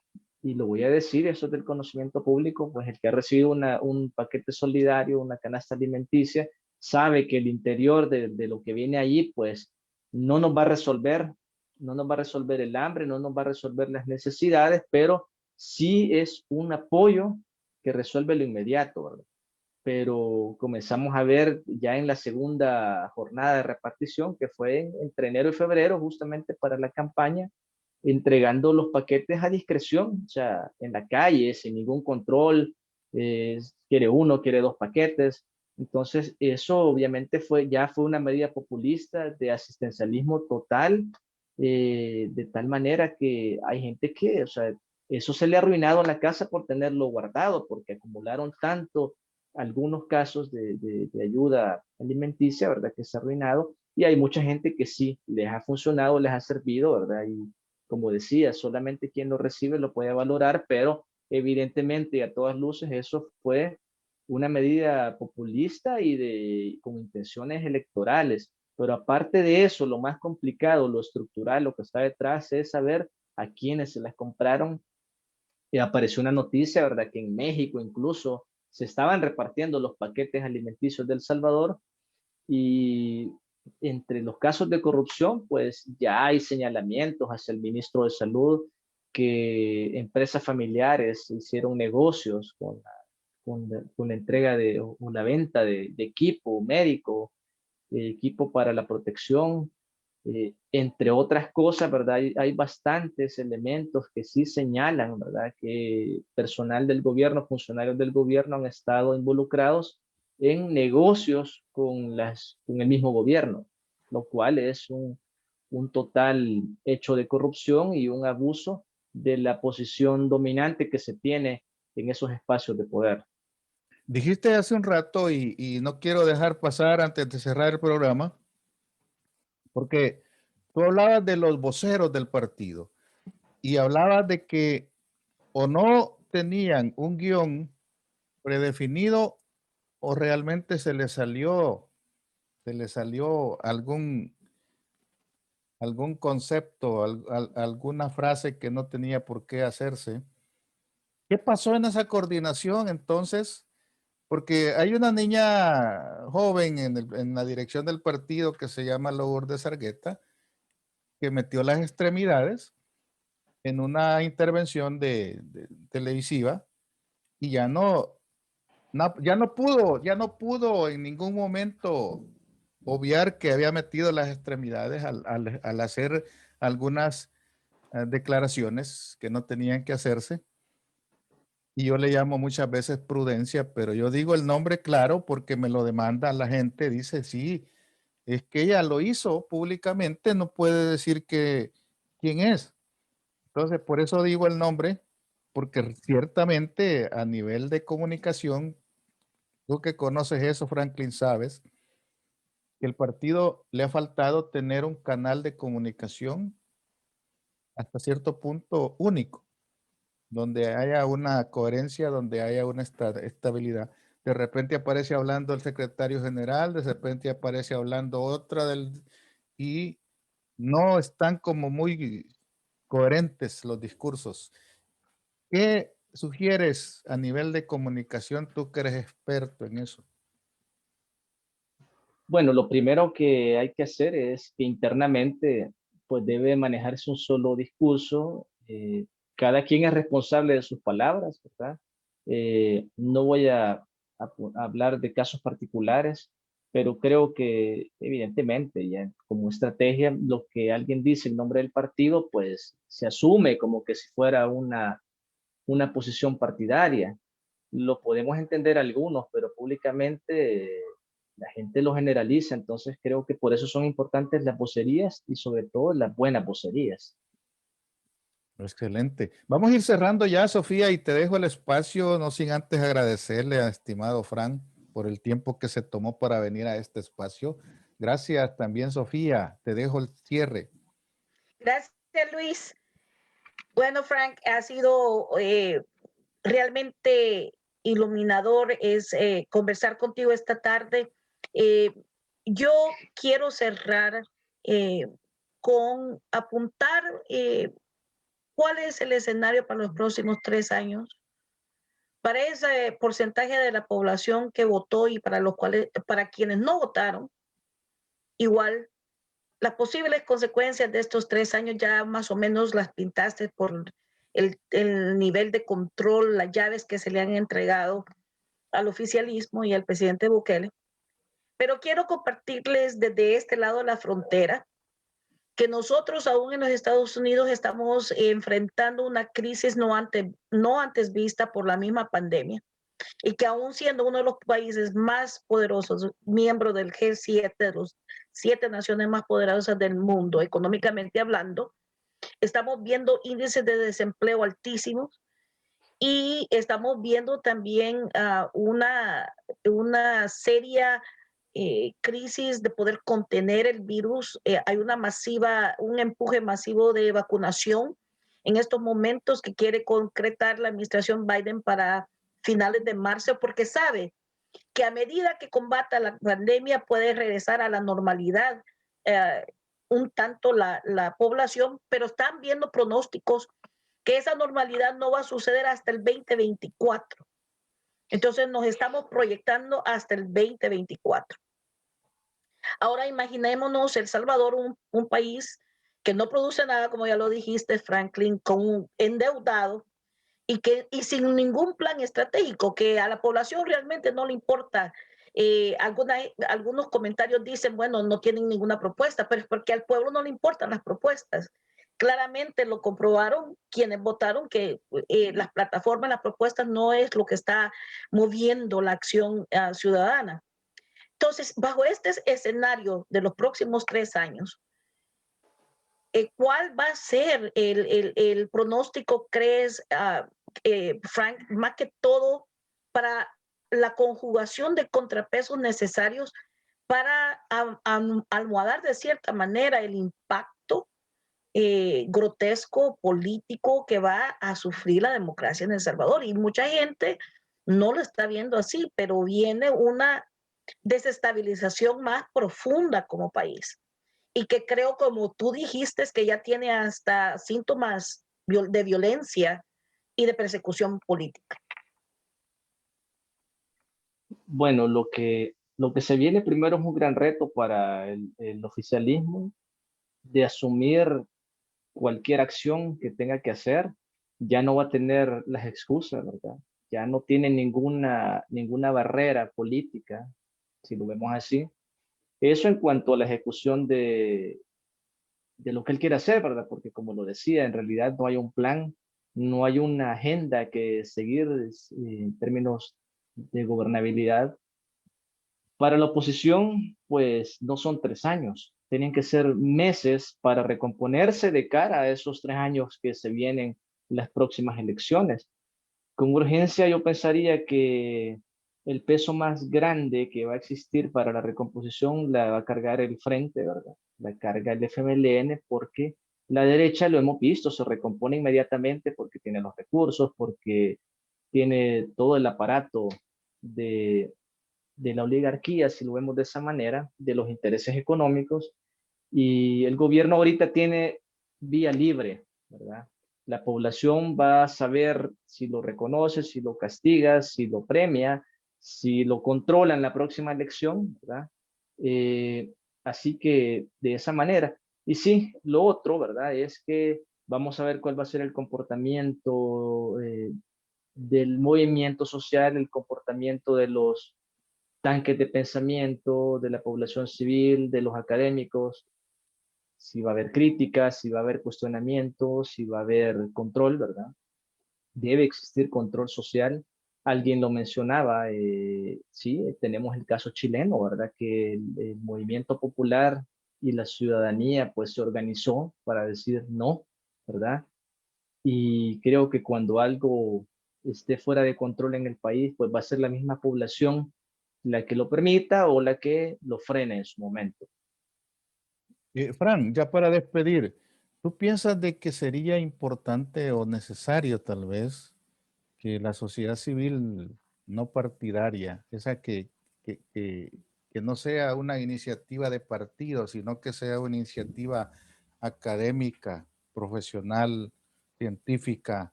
y lo voy a decir, eso es del conocimiento público, pues el que ha recibido un paquete solidario, una canasta alimenticia, sabe que el interior de lo que viene allí, pues no nos va a resolver, no nos va a resolver el hambre, no nos va a resolver las necesidades, pero sí es un apoyo que resuelve lo inmediato, ¿verdad? Pero comenzamos a ver ya en la segunda jornada de repartición, que fue entre enero y febrero, justamente para la campaña, entregando los paquetes a discreción, o sea, en la calle, sin ningún control, quiere uno, quiere dos paquetes. Entonces, eso obviamente ya fue una medida populista de asistencialismo total, de tal manera que hay gente que, o sea, eso se le ha arruinado en la casa por tenerlo guardado, porque acumularon tanto algunos casos de ayuda alimenticia, ¿verdad? Que se ha arruinado. Y hay mucha gente que sí les ha funcionado, les ha servido, ¿verdad? Y como decía, solamente quien lo recibe lo puede valorar, pero evidentemente a todas luces eso fue una medida populista y con intenciones electorales. Pero aparte de eso, lo más complicado, lo estructural, lo que está detrás es saber a quiénes se las compraron. Y apareció una noticia, ¿verdad? Que en México incluso se estaban repartiendo los paquetes alimenticios de El Salvador y entre los casos de corrupción, pues ya hay señalamientos hacia el ministro de Salud que empresas familiares hicieron negocios con la entrega o la venta de equipo médico, equipo para la protección, entre otras cosas, ¿verdad? Hay bastantes elementos que sí señalan, ¿verdad? Que personal del gobierno, funcionarios del gobierno han estado involucrados en negocios con el mismo gobierno, lo cual es un total hecho de corrupción y un abuso de la posición dominante que se tiene en esos espacios de poder. Dijiste hace un rato y no quiero dejar pasar antes de cerrar el programa, porque tú hablabas de los voceros del partido y hablabas de que o no tenían un guión predefinido o realmente se le salió algún concepto, alguna frase que no tenía por qué hacerse. ¿Qué pasó en esa coordinación entonces? Porque hay una niña joven en la dirección del partido que se llama Lourdes Argueta, que metió las extremidades en una intervención televisiva y ya no pudo en ningún momento obviar que había metido las extremidades al hacer algunas declaraciones que no tenían que hacerse. Y yo le llamo muchas veces prudencia, pero yo digo el nombre claro porque me lo demanda la gente. Dice, sí, es que ella lo hizo públicamente, no puede decir quién es. Entonces, por eso digo el nombre, porque ciertamente a nivel de comunicación, tú que conoces eso, Franklin, sabes que el partido le ha faltado tener un canal de comunicación hasta cierto punto único, donde haya una coherencia, donde haya una estabilidad. De repente aparece hablando el secretario general, de repente aparece hablando otra y no están como muy coherentes los discursos. ¿Qué sugieres a nivel de comunicación, tú que eres experto en eso? Bueno, lo primero que hay que hacer es que internamente pues debe manejarse un solo discurso. Cada quien es responsable de sus palabras, ¿verdad? No voy a hablar de casos particulares, pero creo que evidentemente ya como estrategia lo que alguien dice en nombre del partido pues se asume como que si fuera una posición partidaria. Lo podemos entender algunos, pero públicamente la gente lo generaliza, entonces creo que por eso son importantes las vocerías y sobre todo las buenas vocerías. Excelente. Vamos a ir cerrando ya, Sofía, y te dejo el espacio, no sin antes agradecerle a estimado Fran por el tiempo que se tomó para venir a este espacio. Gracias también, Sofía. Te dejo el cierre. Gracias, Luis. Bueno, Frank, ha sido realmente iluminador conversar contigo esta tarde. Eh, yo quiero cerrar eh, con apuntar cuál es el escenario para los próximos 3 años. Para ese porcentaje de la población que votó y para quienes no votaron, igual las posibles consecuencias de estos 3 años ya más o menos las pintaste por el nivel de control, las llaves que se le han entregado al oficialismo y al presidente Bukele. Pero quiero compartirles desde este lado de la frontera que nosotros aún en los Estados Unidos estamos enfrentando una crisis no antes vista por la misma pandemia y que aún siendo uno de los países más poderosos, miembro del G7, de los 7 naciones más poderosas del mundo, económicamente hablando, estamos viendo índices de desempleo altísimos y estamos viendo también una seria crisis de poder contener el virus. Hay un empuje masivo de vacunación en estos momentos que quiere concretar la administración Biden para finales de marzo, porque sabe que a medida que combata la pandemia puede regresar a la normalidad un tanto la población, pero están viendo pronósticos que esa normalidad no va a suceder hasta el 2024. Entonces nos estamos proyectando hasta el 2024. Ahora imaginémonos El Salvador, un país que no produce nada, como ya lo dijiste, Franklin, con un endeudado y sin ningún plan estratégico, que a la población realmente no le importa. Algunos comentarios dicen, bueno, no tienen ninguna propuesta, pero es porque al pueblo no le importan las propuestas. Claramente lo comprobaron quienes votaron que las plataformas, las propuestas no es lo que está moviendo la acción ciudadana. Entonces, bajo este escenario de los próximos 3 años, ¿cuál va a ser el pronóstico, crees, Frank, más que todo para la conjugación de contrapesos necesarios para almohadar de cierta manera el impacto grotesco político que va a sufrir la democracia en El Salvador? Y mucha gente no lo está viendo así, pero viene una desestabilización más profunda como país. Y que creo, como tú dijiste, es que ya tiene hasta síntomas de violencia y de persecución política. Bueno, lo que se viene primero es un gran reto para el oficialismo de asumir cualquier acción que tenga que hacer. Ya no va a tener las excusas, ¿verdad? Ya no tiene ninguna barrera política, si lo vemos así. Eso en cuanto a la ejecución de lo que él quiere hacer, ¿verdad? Porque como lo decía, en realidad no hay un plan, no hay una agenda que seguir en términos de gobernabilidad. Para la oposición, pues no son 3 años, tienen que ser meses para recomponerse de cara a esos 3 años que se vienen las próximas elecciones. Con urgencia yo pensaría que el peso más grande que va a existir para la recomposición la va a cargar el frente, ¿verdad? La carga el FMLN porque la derecha, lo hemos visto, se recompone inmediatamente porque tiene los recursos, porque tiene todo el aparato de la oligarquía, si lo vemos de esa manera, de los intereses económicos, y el gobierno ahorita tiene vía libre, ¿verdad? La población va a saber si lo reconoce, si lo castiga, si lo premia, si lo controla en la próxima elección, ¿verdad? Eh, Así que de esa manera. Y sí, lo otro, ¿verdad? Es que vamos a ver cuál va a ser el comportamiento del movimiento social, el comportamiento de los tanques de pensamiento, de la población civil, de los académicos, si va a haber críticas, si va a haber cuestionamientos, si va a haber control, ¿verdad? Debe existir control social. Alguien lo mencionaba, sí, tenemos el caso chileno, ¿verdad? Que el movimiento popular y la ciudadanía pues se organizó para decir no, ¿verdad? Y creo que cuando algo esté fuera de control en el país, pues va a ser la misma población la que lo permita o la que lo frene en su momento. Fran, ya para despedir, ¿tú piensas de que sería importante o necesario tal vez que la sociedad civil no partidaria, esa que, que- que no sea una iniciativa de partido, sino que sea una iniciativa académica, profesional, científica,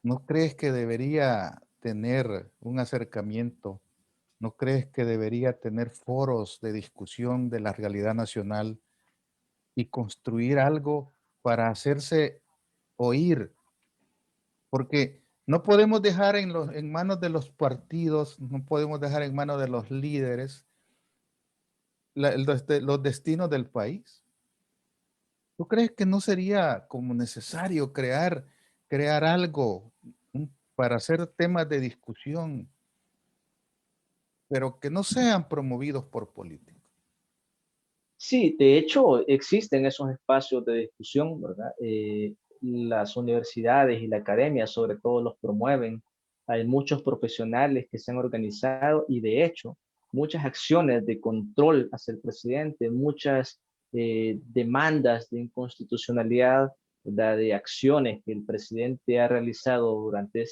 ¿no crees que debería tener un acercamiento? ¿No crees que debería tener foros de discusión de la realidad nacional y construir algo para hacerse oír? Porque no podemos dejar en manos de los partidos, no podemos dejar en manos de los líderes los destinos del país. ¿Tú crees que no sería como necesario crear algo para hacer temas de discusión, pero que no sean promovidos por políticos? Sí, de hecho existen esos espacios de discusión, ¿verdad? Las universidades y la academia sobre todo los promueven. Hay muchos profesionales que se han organizado y de hecho muchas acciones de control hacia el presidente, muchas demandas de inconstitucionalidad, ¿verdad? De acciones que el presidente ha realizado durante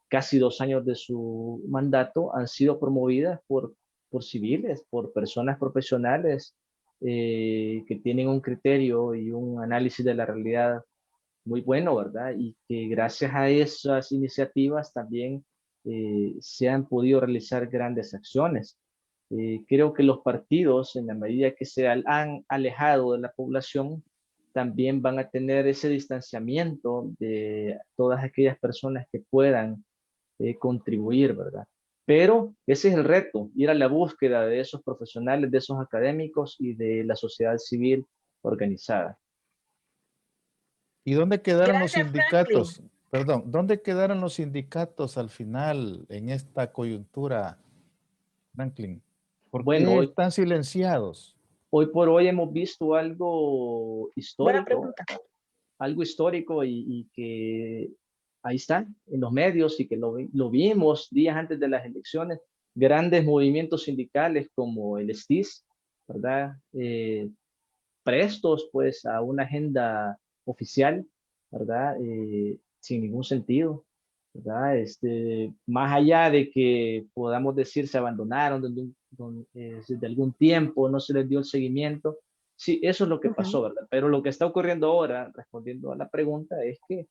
casi 2 años de su mandato han sido promovidas por civiles, por personas profesionales que tienen un criterio y un análisis de la realidad muy bueno, ¿verdad? Y que gracias a esas iniciativas también se han podido realizar grandes acciones. Creo que los partidos, en la medida que se han alejado de la población, también van a tener ese distanciamiento de todas aquellas personas que puedan contribuir, ¿verdad? Pero ese es el reto, ir a la búsqueda de esos profesionales, de esos académicos y de la sociedad civil organizada. ¿Y dónde quedaron los Gracias, Franklin. sindicatos? Perdón, ¿dónde quedaron los sindicatos al final en esta coyuntura, Franklin? ¿Por Bueno, qué están silenciados? hoy por hoy hemos visto Buena pregunta. algo histórico y que ahí está en los medios y que lo vimos días antes de las elecciones, grandes movimientos sindicales como el STIS, ¿verdad? Prestos pues a una agenda oficial, ¿verdad? Sin ningún sentido. ¿verdad? Más allá de que podamos decir se abandonaron desde algún tiempo, no se les dio el seguimiento. Sí, eso es lo que pasó, ¿verdad? Pero lo que está ocurriendo ahora, respondiendo a la pregunta, es que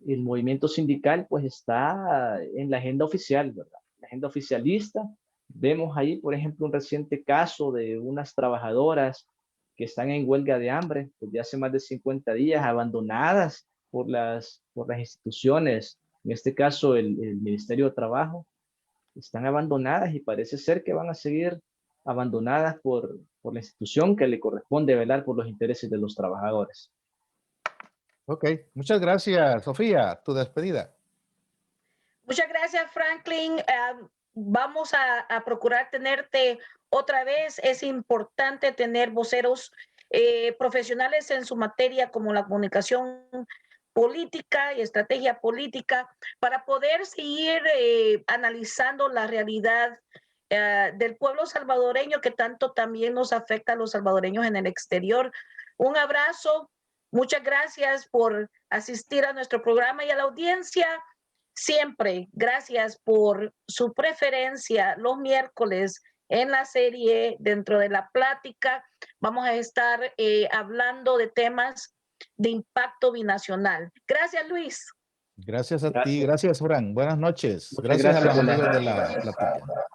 el movimiento sindical pues está en la agenda oficial, ¿verdad? La agenda oficialista. Vemos ahí, por ejemplo, un reciente caso de unas trabajadoras que están en huelga de hambre desde hace más de 50 días, abandonadas por las instituciones, en este caso el Ministerio de Trabajo, están abandonadas y parece ser que van a seguir abandonadas por la institución que le corresponde velar por los intereses de los trabajadores. Ok, muchas gracias, Sofía. Tu despedida. Muchas gracias, Franklin. Vamos a procurar tenerte otra vez. Es importante tener voceros profesionales en su materia como la comunicación política y estrategia política para poder seguir analizando la realidad del pueblo salvadoreño que tanto también nos afecta a los salvadoreños en el exterior. Un abrazo. Muchas gracias por asistir a nuestro programa y a la audiencia. Siempre, gracias por su preferencia los miércoles en la serie Dentro de la Plática. Vamos a estar hablando de temas de impacto binacional. Gracias, Luis. Gracias a ti. Gracias, Fran. Buenas noches. Muchas Gracias a los gracias. amigos de la plática.